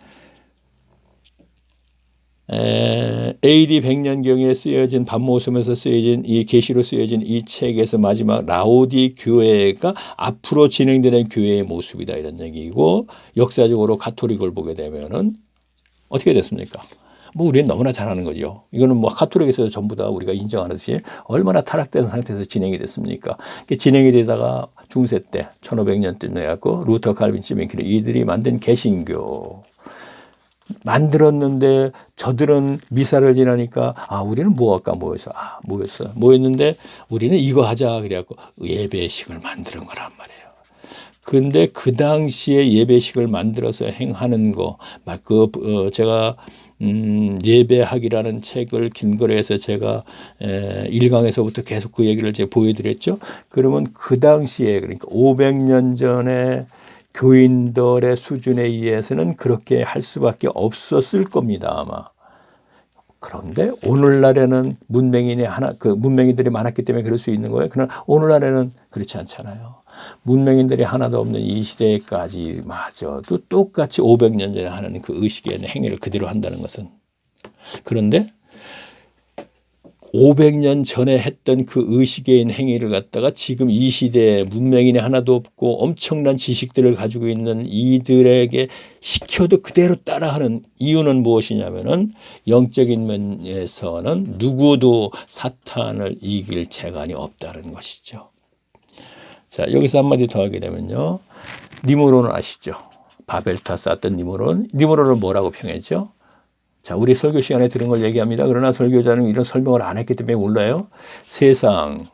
AD 100년경에 쓰여진 반모섬에서 쓰여진 이 계시로 쓰여진 이 책에서 마지막 라오디 교회가 앞으로 진행되는 교회의 모습이다 이런 얘기고 역사적으로 가톨릭을 보게 되면은 어떻게 됐습니까? 뭐 우리는 너무나 잘 아는 거죠. 이거는 뭐 가톨릭에서 전부 다 우리가 인정하듯이 얼마나 타락된 상태에서 진행이 됐습니까? 진행이 되다가 중세 때 1500년쯤 해갖고 루터 칼빈 찌민키리 이들이 만든 개신교 만들었는데 저들은 미사를 지나니까 우리는 뭐 할까 모였는데 우리는 이거 하자 그래갖고 예배식을 만드는 거란 말이에요. 근데 그 당시에 예배식을 만들어서 행하는 거 제가 예배학이라는 책을 근거로 제가 1강에서부터 계속 그 얘기를 제가 보여드렸죠. 그러면 그 당시에 그러니까 500년 전에 교인들의 수준에 의해서는 그렇게 할 수밖에 없었을 겁니다, 아마. 그런데 오늘날에는 문맹인들이 많았기 때문에 그럴 수 있는 거예요. 그러나 오늘날에는 그렇지 않잖아요. 문맹인들이 하나도 없는 이 시대까지 마저도 똑같이 500년 전에 하는 그 의식의 행위를 그대로 한다는 것은. 그런데 500년 전에 했던 그 의식의 행위를 갖다가 지금 이 시대에 문명인이 하나도 없고 엄청난 지식들을 가지고 있는 이들에게 시켜도 그대로 따라하는 이유는 무엇이냐면은 영적인 면에서는 누구도 사탄을 이길 재간이 없다는 것이죠. 자, 여기서 한마디 더 하게 되면요. 니므론은 아시죠? 바벨탑 쌓았던 니므론을 뭐라고 평했죠? 자, 우리 설교 시간에 들은 걸 얘기합니다. 그러나 설교자는 이런 설명을 안 했기 때문에 몰라요. 세상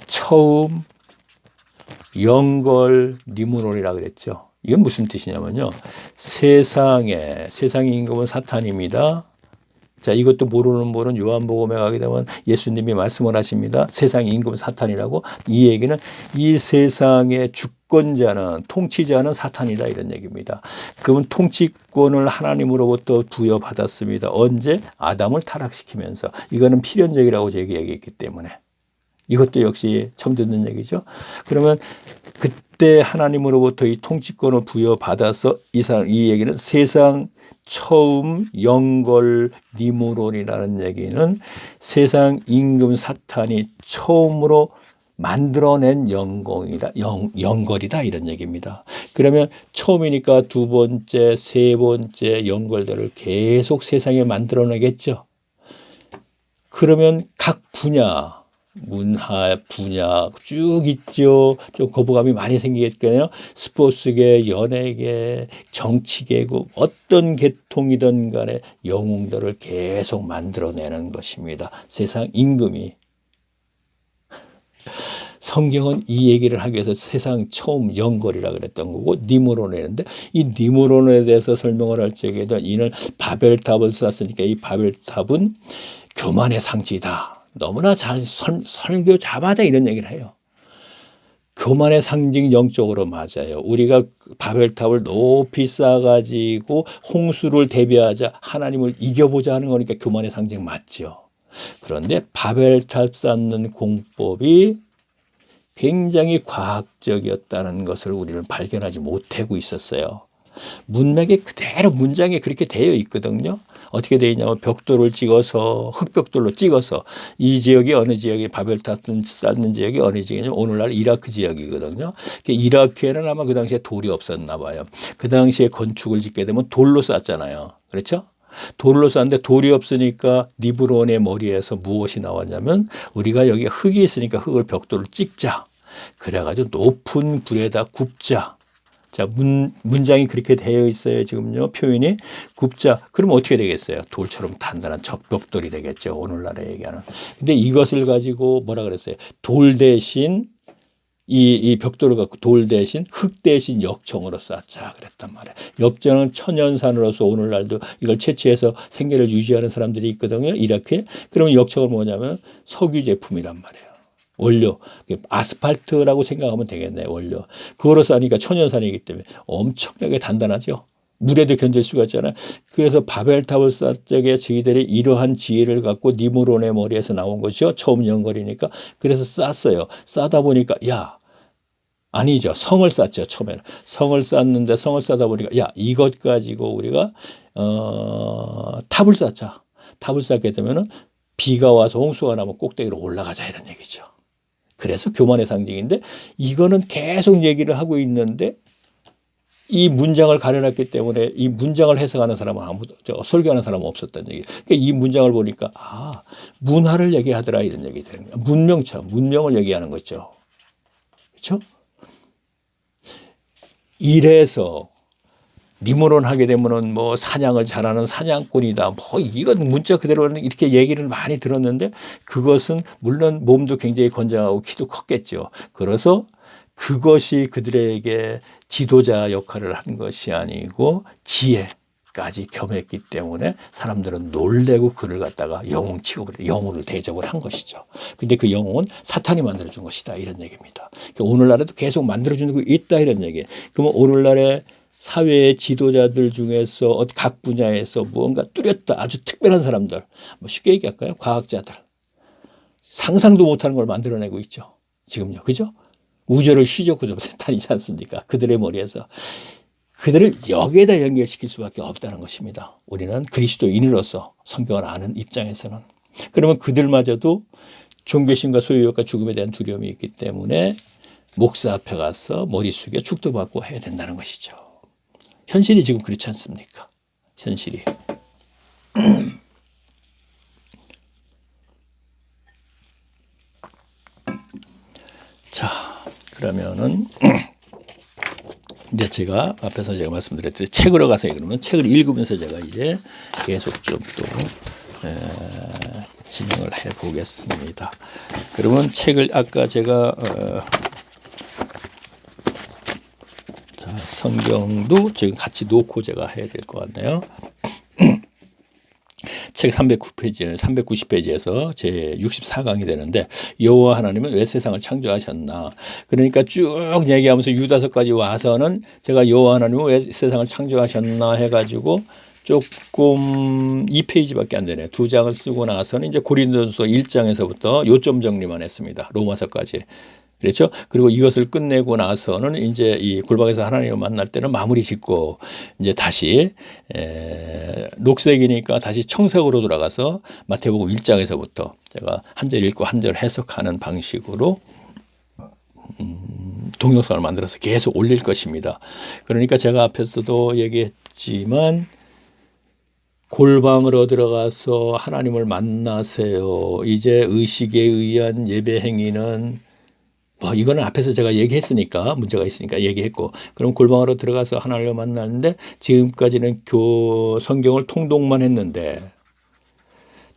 처음 영걸 니므론이라 그랬죠. 이건 무슨 뜻이냐면요. 세상의 임금은 사탄입니다. 자, 이것도 모르는 분은 요한복음에 가게 되면 예수님이 말씀을 하십니다. 세상의 임금은 사탄이라고. 이 얘기는 이 세상의 주권자는, 통치자는 사탄이다, 이런 얘기입니다. 그러면 통치권을 하나님으로부터 부여받았습니다. 언제? 아담을 타락시키면서. 이거는 필연적이라고 제가 얘기했기 때문에. 이것도 역시 처음 듣는 얘기죠. 그러면 그때 하나님으로부터 이 통치권을 부여받아서 이 얘기는 세상 처음 영걸 니므론이라는 얘기는 세상 임금 사탄이 처음으로 만들어낸 영걸이다, 이런 얘기입니다. 그러면 처음이니까 두 번째, 세 번째 영걸들을 계속 세상에 만들어내겠죠. 그러면 각 분야, 문화 분야 쭉 있죠. 좀 거부감이 많이 생기겠거든요. 스포츠계, 연예계, 정치계고 어떤 계통이든 간에 영웅들을 계속 만들어내는 것입니다. 세상 임금이. 성경은 이 얘기를 하기 위해서 세상 처음 영걸이라 그랬던 거고 니므론이었는데, 이 니므론에 대해서 설명을 할 적에도 이는 바벨탑을 쌓았으니까 이 바벨탑은 교만의 상징이다. 너무나 잘 설교자마다 이런 얘기를 해요. 교만의 상징 영적으로 맞아요. 우리가 바벨탑을 높이 쌓아가지고 홍수를 대비하자, 하나님을 이겨보자 하는 거니까 교만의 상징 맞죠. 그런데 바벨탑 쌓는 공법이 굉장히 과학적이었다는 것을 우리는 발견하지 못하고 있었어요. 문맥에 그대로 문장에 그렇게 되어 있거든요. 어떻게 되어 있냐면 벽돌을 찍어서, 흙벽돌로 찍어서 이 지역이 어느 지역이 바벨탑 쌓는 지역이 어느 지역이냐면 오늘날 이라크 지역이거든요. 이라크에는 아마 그 당시에 돌이 없었나 봐요. 그 당시에 건축을 짓게 되면 돌로 쌓잖아요. 그렇죠? 돌로 쌓는데 돌이 없으니까 니브론의 머리에서 무엇이 나왔냐면 우리가 여기 흙이 있으니까 흙을 벽돌을 찍자. 그래가지고 높은 불에다 굽자. 자, 문장이 그렇게 되어 있어요. 지금요. 표현이 굽자. 그러면 어떻게 되겠어요? 돌처럼 단단한 적벽돌이 되겠죠. 오늘날에 얘기하는. 근데 이것을 가지고 뭐라 그랬어요? 돌 대신 이 벽돌을 갖고 돌 대신 흙 대신 역청으로 쌓자 그랬단 말이에요. 역청은 천연산으로서 오늘날도 이걸 채취해서 생계를 유지하는 사람들이 있거든요. 이렇게. 그러면 역청은 뭐냐면 석유 제품이란 말이에요. 원료, 아스팔트라고 생각하면 되겠네요. 원료. 그거로 쌓으니까 천연산이기 때문에 엄청나게 단단하죠. 물에도 견딜 수가 있잖아요. 그래서 바벨탑을 쌓을 적에 저희들이 이러한 지혜를 갖고 니므론의 머리에서 나온 것이요. 처음 연걸이니까. 그래서 쌌어요. 싸다 보니까 아니죠. 성을 쌓죠. 처음에는. 성을 쌓는데 성을 쌓다 보니까 이것 가지고 우리가 탑을 쌓자. 탑을 쌓게 되면은 비가 와서 홍수가 나면 꼭대기로 올라가자 이런 얘기죠. 그래서 교만의 상징인데 이거는 계속 얘기를 하고 있는데 이 문장을 가려놨기 때문에 이 문장을 해석하는 사람은 설교하는 사람은 없었다는 얘기. 그러니까 이 문장을 보니까 문화를 얘기하더라 이런 얘기 되는 거예요. 문명을 얘기하는 거죠. 그렇죠? 이래서 니므론 하게 되면은 뭐 사냥을 잘하는 사냥꾼이다. 뭐 이건 문자 그대로는 이렇게 얘기를 많이 들었는데 그것은 물론 몸도 굉장히 건장하고 키도 컸겠죠. 그래서 그것이 그들에게 지도자 역할을 한 것이 아니고 지혜. 것까지 겸했기 때문에 사람들은 놀래고 그를 갖다가 영웅 취급을, 영웅을 대접을 한 것이죠. 근데 그 영웅은 사탄이 만들어준 것이다, 이런 얘기입니다. 그러니까 오늘날에도 계속 만들어주는 거 있다, 이런 얘기예요. 그러면 오늘날의 사회의 지도자들 중에서 각 분야에서 무언가 뚜렷다, 아주 특별한 사람들, 뭐 쉽게 얘기할까요? 과학자들. 상상도 못하는 걸 만들어내고 있죠. 지금요. 그죠? 우주를 휘젓고 다니지 않습니까? 그들의 머리에서. 그들을 여기에다 연결시킬 수밖에 없다는 것입니다. 우리는 그리스도인으로서 성경을 아는 입장에서는. 그러면 그들마저도 종교심과 소유욕과 죽음에 대한 두려움이 있기 때문에 목사 앞에 가서 머리 숙여 축도받고 해야 된다는 것이죠. 현실이 지금 그렇지 않습니까? 현실이. 자, 그러면은 이제 제가 앞에서 제가 말씀드렸듯이 책으로 가서 그러면 책을 읽으면서 제가 이제 계속 좀 또 진행을 해 보겠습니다. 그러면 책을 아까 제가 자, 성경도 지금 같이 놓고 제가 해야 될 것 같네요. 책 390페이지에서 제 64강이 되는데 여호와 하나님은 왜 세상을 창조하셨나. 그러니까 쭉 얘기하면서 유다서까지 와서는 제가 여호와 하나님은 왜 세상을 창조하셨나 해가지고 조금 2페이지밖에 안 되네요. 2장을 쓰고 나서는 이제 고린도전서 1장에서부터 요점 정리만 했습니다. 로마서까지. 그렇죠? 그리고 이것을 끝내고 나서는 이제 이 골방에서 하나님을 만날 때는 마무리 짓고 이제 다시 녹색이니까 다시 청색으로 돌아가서 마태복음 1장에서부터 제가 한 절 읽고 한 절 해석하는 방식으로 동영상을 만들어서 계속 올릴 것입니다. 그러니까 제가 앞에서도 얘기했지만 골방으로 들어가서 하나님을 만나세요. 이제 의식에 의한 예배 행위는 뭐 이거는 앞에서 제가 얘기했으니까 문제가 있으니까 얘기했고, 그럼 골방으로 들어가서 하나님을 만나는데 지금까지는 성경을 통독만 했는데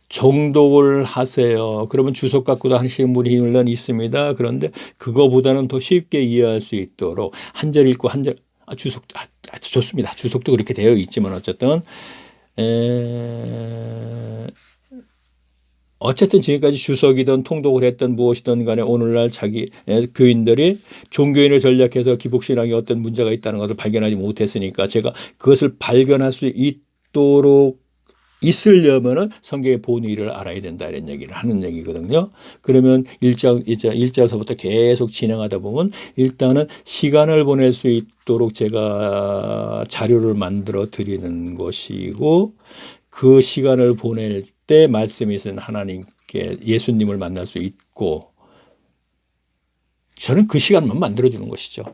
정독을 하세요. 그러면 주석 갖고도 하시는 분이 물론 있습니다. 그런데 그거보다는 더 쉽게 이해할 수 있도록 한 절 읽고 한 절 주석 아주 좋습니다. 주석도 그렇게 되어 있지만 어쨌든 지금까지 주석이든 통독을 했던 무엇이든 간에 오늘날 자기 교인들이 종교인을 전략해서 기복신앙에 어떤 문제가 있다는 것을 발견하지 못했으니까 제가 그것을 발견할 수 있도록 있으려면은 성경의 본의를 알아야 된다, 이런 얘기를 하는 얘기거든요. 그러면 1장서부터 계속 진행하다 보면 일단은 시간을 보낼 수 있도록 제가 자료를 만들어 드리는 것이고, 그 시간을 보낼 때 말씀이 있는 하나님께 예수님을 만날 수 있고, 저는 그 시간만 만들어주는 것이죠.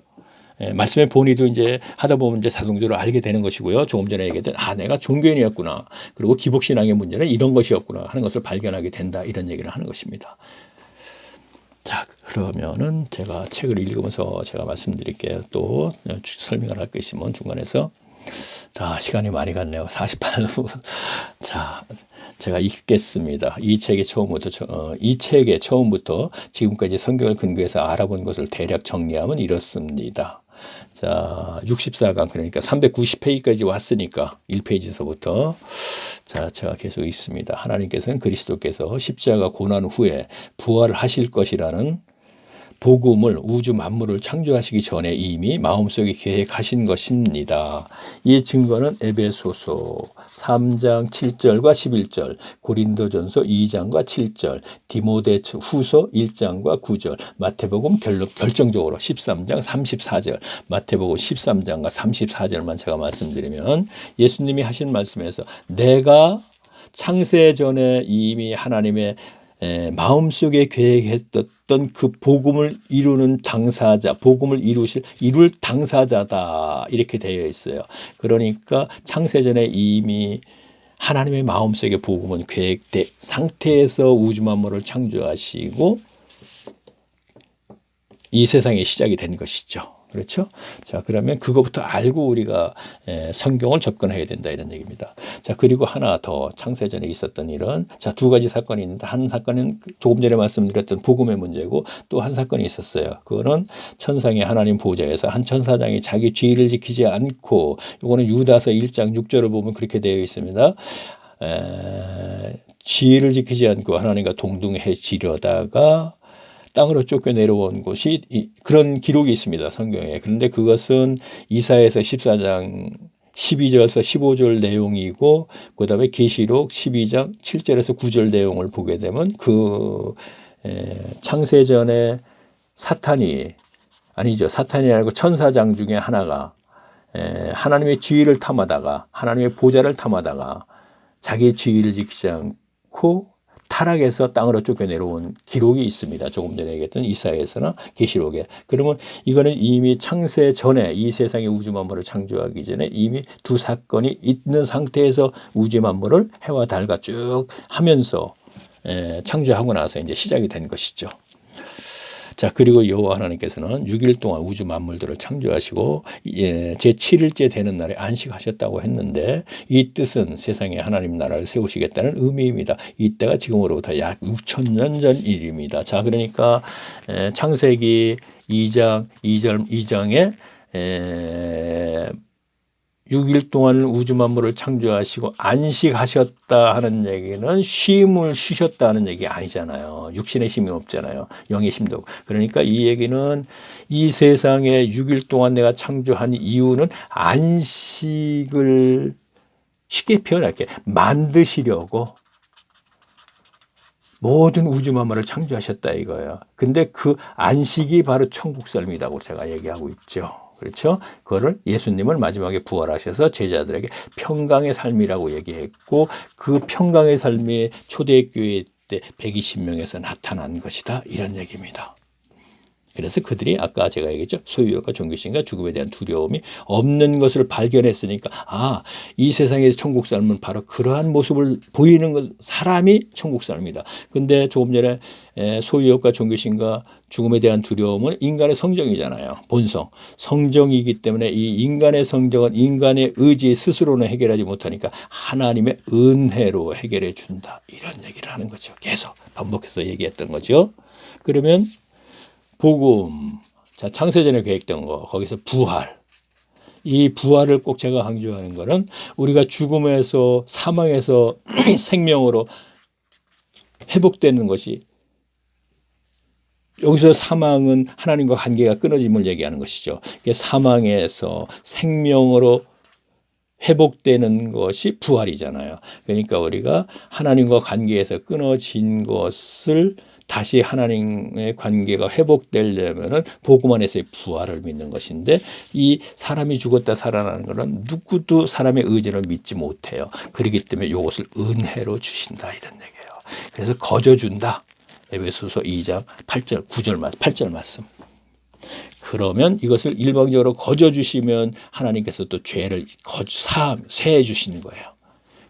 말씀의 본의도 이제 하다 보면 이제 자동적으로 알게 되는 것이고요. 조금 전에 얘기했던 내가 종교인이었구나, 그리고 기복신앙의 문제는 이런 것이었구나 하는 것을 발견하게 된다, 이런 얘기를 하는 것입니다. 자, 그러면은 제가 책을 읽으면서 제가 말씀드릴게요. 또 설명을 할 거 있으면 중간에서. 자, 시간이 많이 갔네요. 48분. 자, 제가 읽겠습니다. 이 책의 처음부터 지금까지 성경을 근거해서 알아본 것을 대략 정리하면 이렇습니다. 자, 64강, 그러니까 390페이지까지 왔으니까 1페이지에서부터 자, 제가 계속 읽습니다. 하나님께서는 그리스도께서 십자가 고난 후에 부활하실 것이라는 복음을 우주 만물을 창조하시기 전에 이미 마음속에 계획하신 것입니다. 이 증거는 에베소서 3장 7절과 11절, 고린도전서 2장과 7절, 디모데후서 1장과 9절, 마태복음 결정적으로 13장 34절, 마태복음 13장과 34절만 제가 말씀드리면, 예수님이 하신 말씀에서 내가 창세 전에 이미 하나님의 마음속에 계획했던 그 복음을 이루는 당사자, 복음을 이룰 당사자다, 이렇게 되어 있어요. 그러니까 창세전에 이미 하나님의 마음속에 복음은 계획된 상태에서 우주 만물을 창조하시고 이 세상의 시작이 된 것이죠. 그렇죠? 자, 그러면 그거부터 알고 우리가 성경을 접근해야 된다 이런 얘기입니다. 자, 그리고 하나 더 창세전에 있었던 일은 자, 두 가지 사건이 있는데 한 사건은 조금 전에 말씀드렸던 복음의 문제고 또 한 사건이 있었어요. 그거는 천상의 하나님 보좌에서 한 천사장이 자기 지위를 지키지 않고 이거는 유다서 1장 6절을 보면 그렇게 되어 있습니다. 지위를 지키지 않고 하나님과 동등해지려다가 땅으로 쫓겨 내려온 곳이 그런 기록이 있습니다. 성경에. 그런데 그것은 이사야서 14장 12절에서 15절 내용이고 그다음에 계시록 12장 7절에서 9절 내용을 보게 되면 그 창세전에 사탄이 아니고 천사장 중에 하나가 하나님의 지위를 탐하다가 하나님의 보좌를 탐하다가 자기의 지위를 지키지 않고 타락해서 땅으로 쫓겨 내려온 기록이 있습니다. 조금 전에 얘기했던 이사야서나 계시록에. 그러면 이거는 이미 창세 전에 이 세상의 우주 만물을 창조하기 전에 이미 두 사건이 있는 상태에서 우주 만물을 해와 달과 쭉 하면서 창조하고 나서 이제 시작이 된 것이죠. 자, 그리고 여호와 하나님께서는 6일 동안 우주 만물들을 창조하시고 제7일째 되는 날에 안식하셨다고 했는데 이 뜻은 세상에 하나님 나라를 세우시겠다는 의미입니다. 이때가 지금으로부터 약 6,000년 전 일입니다. 자, 그러니까 창세기 2장 2장에 6일 동안 우주 만물을 창조하시고 안식하셨다 하는 얘기는 쉼을 쉬셨다는 얘기 아니잖아요. 육신의 힘이 없잖아요. 영의 힘도 없고. 그러니까 이 얘기는 이 세상에 6일 동안 내가 창조한 이유는 안식을 쉽게 표현할게 만드시려고 모든 우주 만물을 창조하셨다 이거예요. 근데 그 안식이 바로 천국 삶이라고 제가 얘기하고 있죠. 그렇죠? 그거를 예수님은 마지막에 부활하셔서 제자들에게 평강의 삶이라고 얘기했고 그 평강의 삶이 초대교회 때 120명에서 나타난 것이다. 이런 얘기입니다. 그래서 그들이 아까 제가 얘기했죠. 소유욕과 종교심과 죽음에 대한 두려움이 없는 것을 발견했으니까 이 세상에서 천국 삶은 바로 그러한 모습을 보이는 것, 사람이 천국 삶이다. 근데 조금 전에 소유욕과 종교심과 죽음에 대한 두려움은 인간의 성정이잖아요. 본성. 성정이기 때문에 이 인간의 성정은 인간의 의지 스스로는 해결하지 못하니까 하나님의 은혜로 해결해 준다. 이런 얘기를 하는 거죠. 계속 반복해서 얘기했던 거죠. 그러면 복음, 자, 창세전에 계획된 거, 거기서 부활. 이 부활을 꼭 제가 강조하는 거는 우리가 죽음에서 사망에서 생명으로 회복되는 것이 여기서 사망은 하나님과 관계가 끊어짐을 얘기하는 것이죠. 사망에서 생명으로 회복되는 것이 부활이잖아요. 그러니까 우리가 하나님과 관계에서 끊어진 것을 다시 하나님의 관계가 회복되려면은 복음 안에서의 부활을 믿는 것인데 이 사람이 죽었다 살아나는 것은 누구도 사람의 의지를 믿지 못해요. 그렇기 때문에 이것을 은혜로 주신다 이런 얘기예요. 그래서 거저준다. 에베소서 2장 8절 9절 말씀 8절 말씀. 그러면 이것을 일방적으로 거저주시면 하나님께서 또 죄를 사해 주시는 거예요.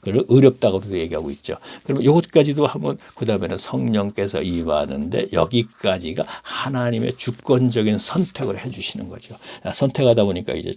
그걸 의롭다고도 얘기하고 있죠. 그러면 이것까지도 하면 그 다음에는 성령께서 임하는데 여기까지가 하나님의 주권적인 선택을 해주시는 거죠. 선택하다 보니까 이제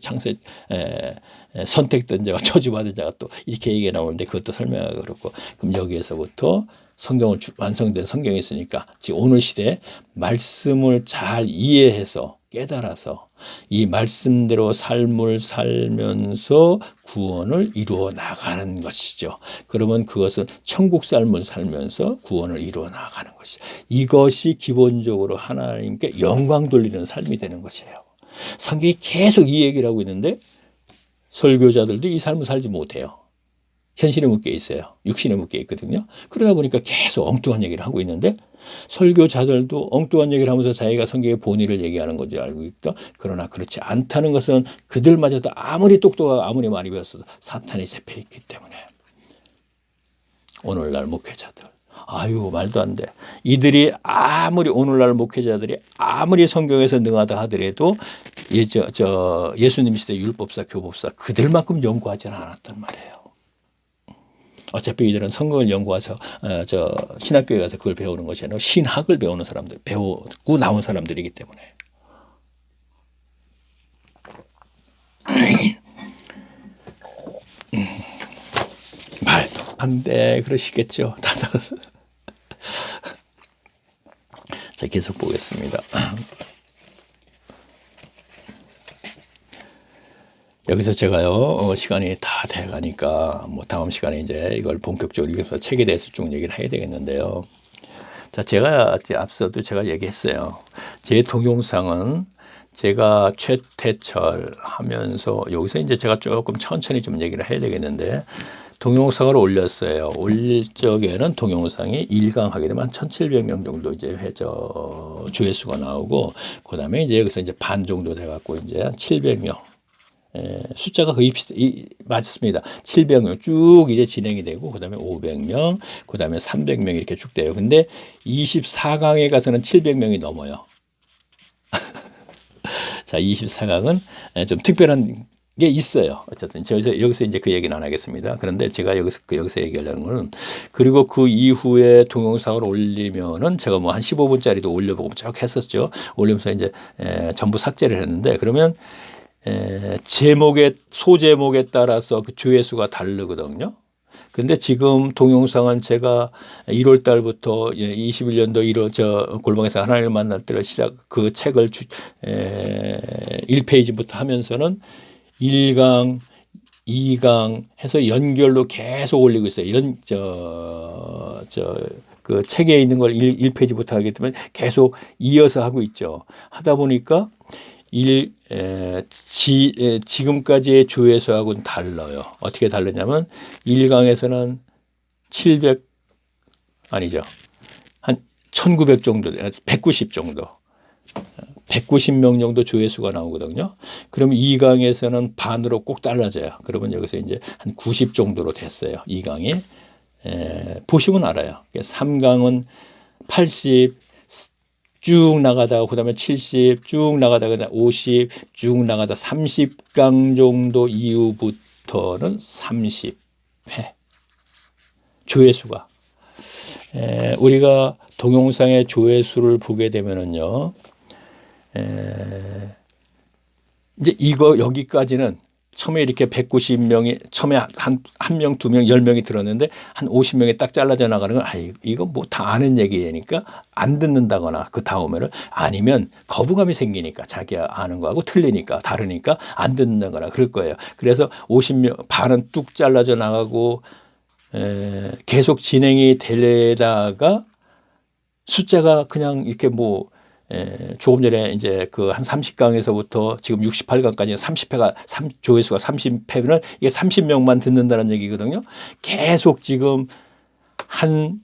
선택된 자가 저주받은 자가 또 이렇게 얘기가 나오는데 그것도 설명하기 그렇고 그럼 여기에서부터 성경을 완성된 성경이 있으니까 지금 오늘 시대에 말씀을 잘 이해해서 깨달아서 이 말씀대로 삶을 살면서 구원을 이루어 나가는 것이죠. 그러면 그것은 천국 삶을 살면서 구원을 이루어 나가는 것이죠. 이것이 기본적으로 하나님께 영광 돌리는 삶이 되는 것이에요. 성경이 계속 이 얘기를 하고 있는데 설교자들도 이 삶을 살지 못해요. 현실에 묶여 있어요. 육신에 묶여 있거든요. 그러다 보니까 계속 엉뚱한 얘기를 하고 있는데 설교자들도 엉뚱한 얘기를 하면서 자기가 성경의 본의를 얘기하는 건지 알고 있다. 그러나 그렇지 않다는 것은 그들마저도 아무리 똑똑하고 아무리 많이 배웠어도 사탄에 잡혀있기 때문에 오늘날 목회자들 말도 안 돼. 이들이 오늘날 목회자들이 아무리 성경에서 능하다 하더라도 예수님 시대 율법사 교법사 그들만큼 연구하지는 않았단 말이에요. 어차피 이들은 성경을 연구해서 신학교에 가서 그걸 배우는 것이 아니라 신학을 배우는 사람들, 배우고 나온 사람들이기 때문에 안 돼 그러시겠죠 다들. 자, 계속 보겠습니다. 여기서 제가요, 시간이 다 돼가니까, 뭐, 다음 시간에 이제 이걸 본격적으로 읽어서 책에 대해서 쭉 얘기를 해야 되겠는데요. 자, 제가 앞서도 제가 얘기했어요. 제 동영상은 제가 최태철 하면서, 여기서 이제 제가 조금 천천히 좀 얘기를 해야 되겠는데, 동영상을 올렸어요. 올릴 적에는 동영상이 일강하게 되면 1,700명 정도 이제 조회수가 나오고, 그 다음에 이제 여기서 이제 반 정도 돼갖고 이제 700명. 숫자가 거의 맞습니다. 700명 쭉 이제 진행이 되고, 그 다음에 500명, 그 다음에 300명 이렇게 쭉 돼요. 근데 24강에 가서는 700명이 넘어요. 자, 24강은 좀 특별한 게 있어요. 어쨌든 여기서 이제 그 얘기는 안 하겠습니다. 그런데 제가 여기서 얘기하려는 거는, 그리고 그 이후에 동영상을 올리면은 제가 뭐 한 15분짜리도 올려보고 쭉 했었죠. 올리면서 이제 전부 삭제를 했는데, 그러면 소제목에 따라서 그 조회수가 다르거든요. 근데 지금 동영상은 제가 1월 달부터 21년도 1월 골방에서 하나님을 만날 때를 그 책을 1페이지부터 하면서는 1강, 2강 해서 연결로 계속 올리고 있어요. 그 책에 있는 걸 1페이지부터 하기 때문에 계속 이어서 하고 있죠. 하다 보니까 지금까지의 조회수하고는 달라요. 어떻게 다르냐면 1강에서는 700 아니죠. 한 1900 정도, 190 정도. 190명 정도 조회수가 나오거든요. 그러면 2강에서는 반으로 꼭 달라져요. 그러면 여기서 이제 한 90 정도로 됐어요. 2강이. 보시면 알아요. 3강은 80 쭉 나가다가 그다음에 70 쭉 나가다가 50 쭉 나가다 30강 정도 이후부터는 30회 조회수가 우리가 동영상의 조회수를 보게 되면은요, 이제 여기까지는 처음에 이렇게 190명이 처음에 한 명, 두 명, 10명이 들었는데 한 50명이 딱 잘라져 나가는 건 이거 뭐 다 아는 얘기니까 안 듣는다거나, 그 다음에는 아니면 거부감이 생기니까, 자기가 아는 거하고 틀리니까 다르니까 안 듣는다거나 그럴 거예요. 그래서 50명 반은 뚝 잘라져 나가고 계속 진행이 되다가 숫자가 그냥 이렇게 뭐 조금 전에 이제 그 한 30강에서부터 지금 68강까지 30회가 조회수가 30회면 이게 30명만 듣는다는 얘기거든요. 계속 지금 한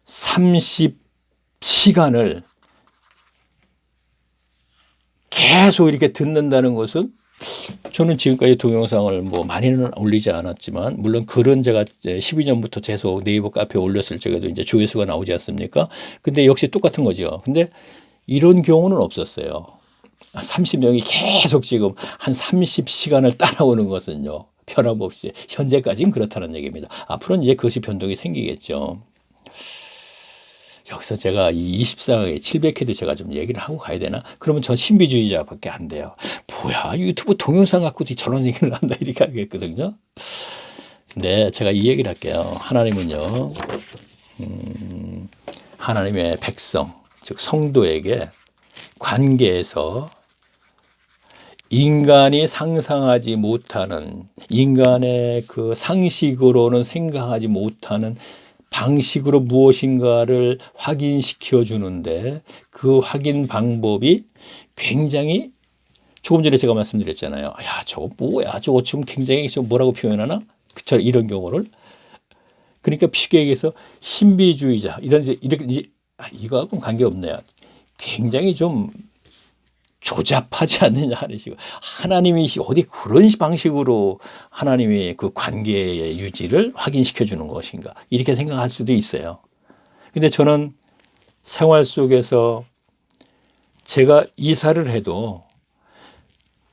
30시간을 계속 이렇게 듣는다는 것은, 저는 지금까지 동영상을 뭐 많이는 올리지 않았지만, 물론 글은 제가 12년부터 계속 네이버 카페에 올렸을 적에도 이제 조회수가 나오지 않습니까? 근데 역시 똑같은 거죠. 근데 이런 경우는 없었어요. 30명이 계속 지금 한 30시간을 따라오는 것은요, 변함없이 현재까지는 그렇다는 얘기입니다. 앞으로는 이제 그것이 변동이 생기겠죠. 여기서 제가 이 24강에 700회도 제가 좀 얘기를 하고 가야 되나? 그러면 전 신비주의자밖에 안 돼요. 뭐야, 유튜브 동영상 갖고도 저런 얘기를 한다, 이렇게 하겠거든요. 근데 제가 이 얘기를 할게요. 하나님은요, 하나님의 백성, 즉 성도에게 관계에서 인간이 상상하지 못하는, 인간의 그 상식으로는 생각하지 못하는 방식으로 무엇인가를 확인시켜 주는데, 그 확인 방법이 굉장히, 조금 전에 제가 말씀드렸잖아요. 야, 저거 뭐야? 저거 지금 굉장히 뭐라고 표현하나? 이런 경우를. 그러니까 쉽게 얘기해서 신비주의자, 이렇게 이거하고는 관계없네요. 굉장히 좀 조잡하지 않느냐 하는 식으로, 하나님이 어디 그런 방식으로 하나님의 그 관계의 유지를 확인시켜 주는 것인가, 이렇게 생각할 수도 있어요. 근데 저는 생활 속에서 제가 이사를 해도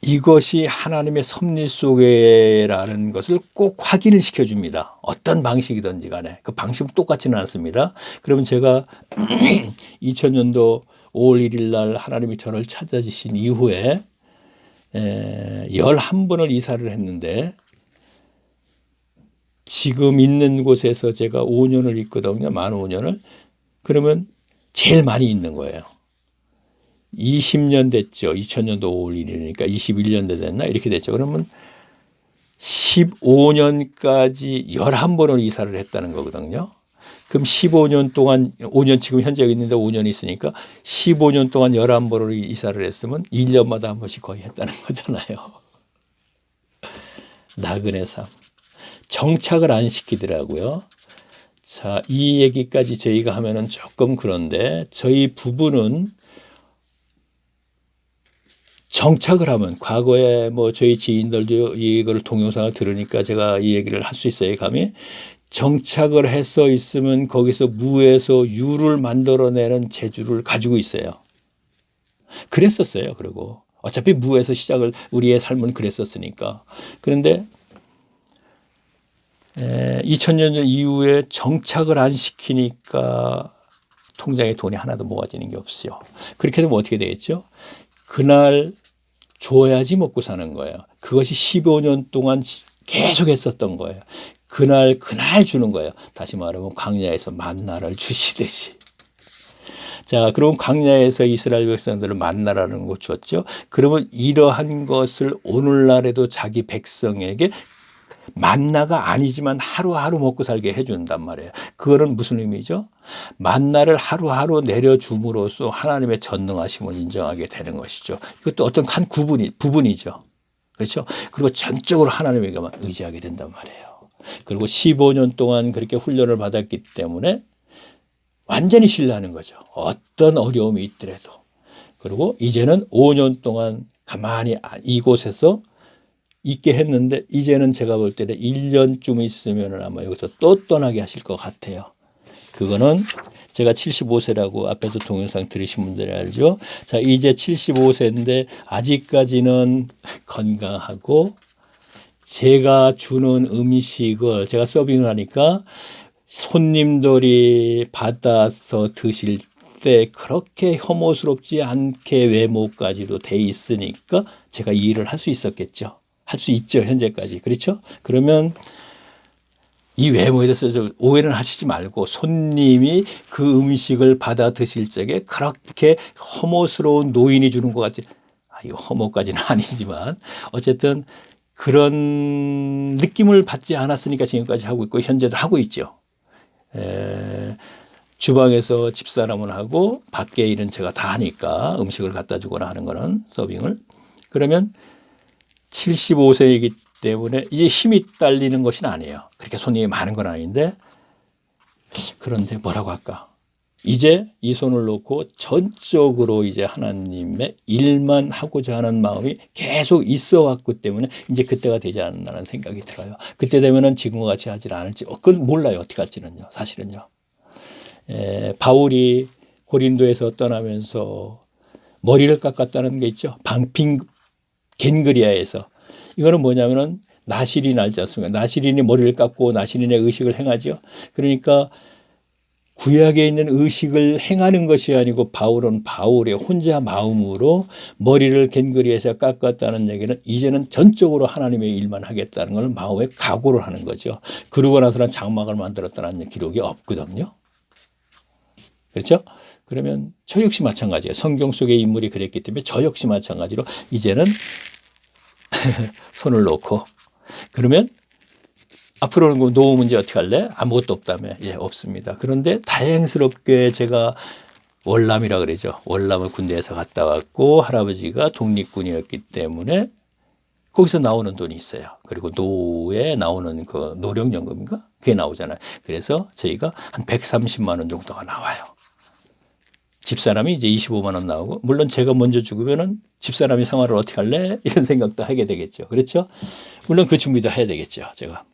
이것이 하나님의 섭리 속에라는 것을 꼭 확인을 시켜줍니다. 어떤 방식이든지 간에 그 방식은 똑같지는 않습니다. 그러면 제가 2000년도 5월 1일 날 하나님이 저를 찾아주신 이후에 11번을 이사를 했는데, 지금 있는 곳에서 제가 5년을 있거든요. 만 5년을. 그러면 제일 많이 있는 거예요. 20년 됐죠. 2000년도 5월 1일이니까 21년 됐나? 이렇게 됐죠. 그러면 15년까지 11번을 이사를 했다는 거거든요. 그럼 15년 동안 5년 지금 현재 여기 있는데 5년 있으니까 15년 동안 11번을 이사를 했으면 1년마다 한 번씩 거의 했다는 거잖아요. 나그네 삶. 정착을 안 시키더라고요. 자, 이 얘기까지 저희가 하면은 조금 그런데 저희 부부는 정착을 하면 과거에 뭐 저희 지인들도 이걸 동영상을 들으니까 제가 이 얘기를 할 수 있어요. 감히 정착을 해서 있으면 거기서 무에서 유를 만들어내는 재주를 가지고 있어요. 그랬었어요. 그리고 어차피 무에서 시작을 우리의 삶은 그랬었으니까. 그런데 2000년 이후에 정착을 안 시키니까 통장에 돈이 하나도 모아지는 게 없어요. 그렇게 되면 어떻게 되겠죠? 그날 줘야지 먹고 사는 거예요. 그것이 15년 동안 계속 했었던 거예요. 그날 주는 거예요. 다시 말하면 광야에서 만나를 주시듯이. 자, 그럼 광야에서 이스라엘 백성들을 만나라는 거 주었죠. 그러면 이러한 것을 오늘날에도 자기 백성에게 만나가 아니지만 하루하루 먹고 살게 해준단 말이에요. 그거는 무슨 의미죠? 만나를 하루하루 내려줌으로써 하나님의 전능하심을 인정하게 되는 것이죠. 이것도 어떤 한 부분이죠. 그렇죠? 그리고 전적으로 하나님에게만 의지하게 된단 말이에요. 그리고 15년 동안 그렇게 훈련을 받았기 때문에 완전히 신뢰하는 거죠. 어떤 어려움이 있더라도. 그리고 이제는 5년 동안 가만히 이곳에서 있게 했는데 이제는 제가 볼 때는 1년쯤 있으면 아마 여기서 또 떠나게 하실 것 같아요. 그거는 제가 75세라고 앞에서 동영상 들으신 분들이 알죠. 자, 이제 75세인데 아직까지는 건강하고 제가 주는 음식을 제가 서빙을 하니까 손님들이 받아서 드실 때 그렇게 혐오스럽지 않게 외모까지도 돼 있으니까 제가 이 일을 할 수 있었겠죠. 할 수 있죠, 현재까지. 그렇죠? 그러면 이 외모에 대해서 오해는 하시지 말고 손님이 그 음식을 받아 드실 적에 그렇게 혐오스러운 노인이 주는 것 같지. 이거 혐오까지는 아니지만 어쨌든 그런 느낌을 받지 않았으니까 지금까지 하고 있고 현재도 하고 있죠. 주방에서 집사람을 하고 밖에 일은 제가 다 하니까 음식을 갖다 주거나 하는 거는 서빙을. 그러면 75세이기 때문에 이제 힘이 딸리는 것은 아니에요. 그렇게 손님이 많은 건 아닌데 그런데 뭐라고 할까? 이제 이 손을 놓고 전적으로 이제 하나님의 일만 하고자 하는 마음이 계속 있어 왔기 때문에 이제 그때가 되지 않나라는 생각이 들어요. 그때 되면은 지금과 같이 하지 않을지 그건 몰라요. 어떻게 할지는요. 사실은요. 바울이 고린도에서 떠나면서 머리를 깎았다는 게 있죠. 방핑 겐그리아에서. 이거는 뭐냐면은 나실이 날지 않습니까? 나실인이 머리를 깎고 나실인의 의식을 행하죠. 그러니까 구약에 있는 의식을 행하는 것이 아니고 바울은 바울의 혼자 마음으로 머리를 겐그리에서 깎았다는 얘기는 이제는 전적으로 하나님의 일만 하겠다는 걸 마음에 각오를 하는 거죠. 그러고 나서는 장막을 만들었다는 기록이 없거든요. 그렇죠? 그러면 저 역시 마찬가지예요. 성경 속의 인물이 그랬기 때문에 저 역시 마찬가지로 이제는 손을 놓고 그러면 앞으로는 노후 문제 어떻게 할래? 아무것도 없다며. 예, 없습니다. 그런데 다행스럽게 제가 월남이라 그러죠. 월남을 군대에서 갔다 왔고 할아버지가 독립군이었기 때문에 거기서 나오는 돈이 있어요. 그리고 노후에 나오는 그 노령연금인가? 그게 나오잖아요. 그래서 저희가 한 130만 원 정도가 나와요. 집사람이 이제 25만 원 나오고 물론 제가 먼저 죽으면은 집사람이 생활을 어떻게 할래? 이런 생각도 하게 되겠죠. 그렇죠? 물론 그 준비도 해야 되겠죠. 제가.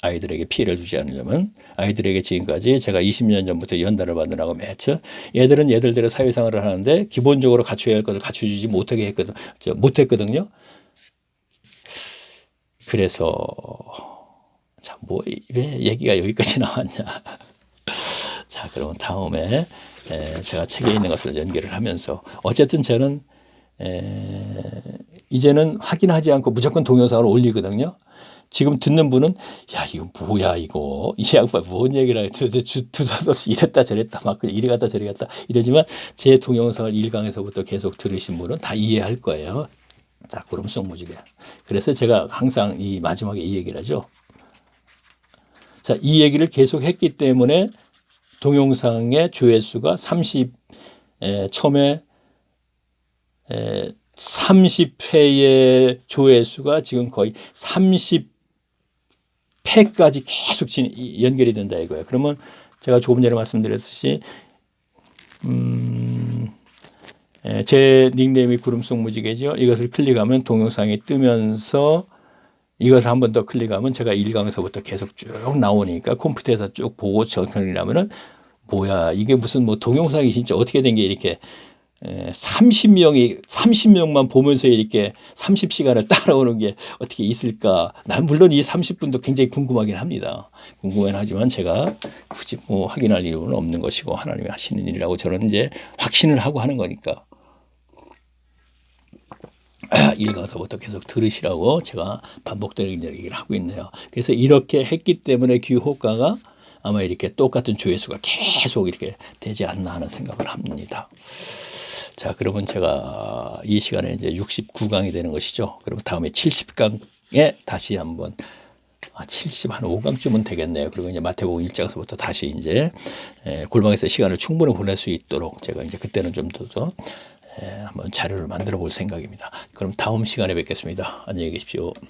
아이들에게 피해를 주지 않으려면 아이들에게 지금까지 제가 20년 전부터 연단을 받으라고 맺죠. 얘들은 얘들대로 사회생활을 하는데 기본적으로 갖춰야 할 것을 갖춰주지 못했거든요. 그래서 자, 왜 얘기가 여기까지 나왔냐. 자, 그러면 다음에 제가 책에 있는 것을 연결을 하면서 어쨌든 저는 이제는 확인하지 않고 무조건 동영상을 올리거든요. 지금 듣는 분은 야 이거 뭐야 이거 이 양반 뭔 얘기를 두서도 없이 이랬다 저랬다 막 이리 갔다 저리 갔다 이러지만 제 동영상을 1강에서부터 계속 들으신 분은 다 이해할 거예요. 자, 구름속 무지개. 그래서 제가 항상 이 마지막에 이 얘기를 하죠. 자, 이 얘기를 계속 했기 때문에 동영상의 조회수가 처음에 30회의 조회수가 지금 거의 30회까지 계속 연결이 된다 이거예요. 그러면 제가 조금 전에 말씀드렸듯이 제 닉네임이 구름속 무지개죠. 이것을 클릭하면 동영상이 뜨면서 이것을 한 번 더 클릭하면 제가 1강에서부터 계속 쭉 나오니까 컴퓨터에서 쭉 보고 정리를 하면은 뭐야 이게 무슨 뭐 동영상이 진짜 어떻게 된 게 이렇게 30명만 보면서 이렇게 30시간을 따라오는 게 어떻게 있을까? 난 물론 이 30분도 굉장히 궁금하긴 합니다. 궁금하긴 하지만 제가 굳이 뭐 확인할 이유는 없는 것이고 하나님이 하시는 일이라고 저는 이제 확신을 하고 하는 거니까. 1강서부터 계속 들으시라고 제가 반복적인 얘기를 하고 있네요. 그래서 이렇게 했기 때문에 그 효과가 아마 이렇게 똑같은 조회수가 계속 이렇게 되지 않나 하는 생각을 합니다. 자, 그러면 제가 이 시간에 이제 69강이 되는 것이죠. 그럼 다음에 70강에 다시 한번 70 한 5강쯤은 되겠네요. 그리고 이제 마태복음 1장에서부터 다시 이제 골방에서 시간을 충분히 보낼 수 있도록 제가 이제 그때는 좀 더 한번 자료를 만들어 볼 생각입니다. 그럼 다음 시간에 뵙겠습니다. 안녕히 계십시오.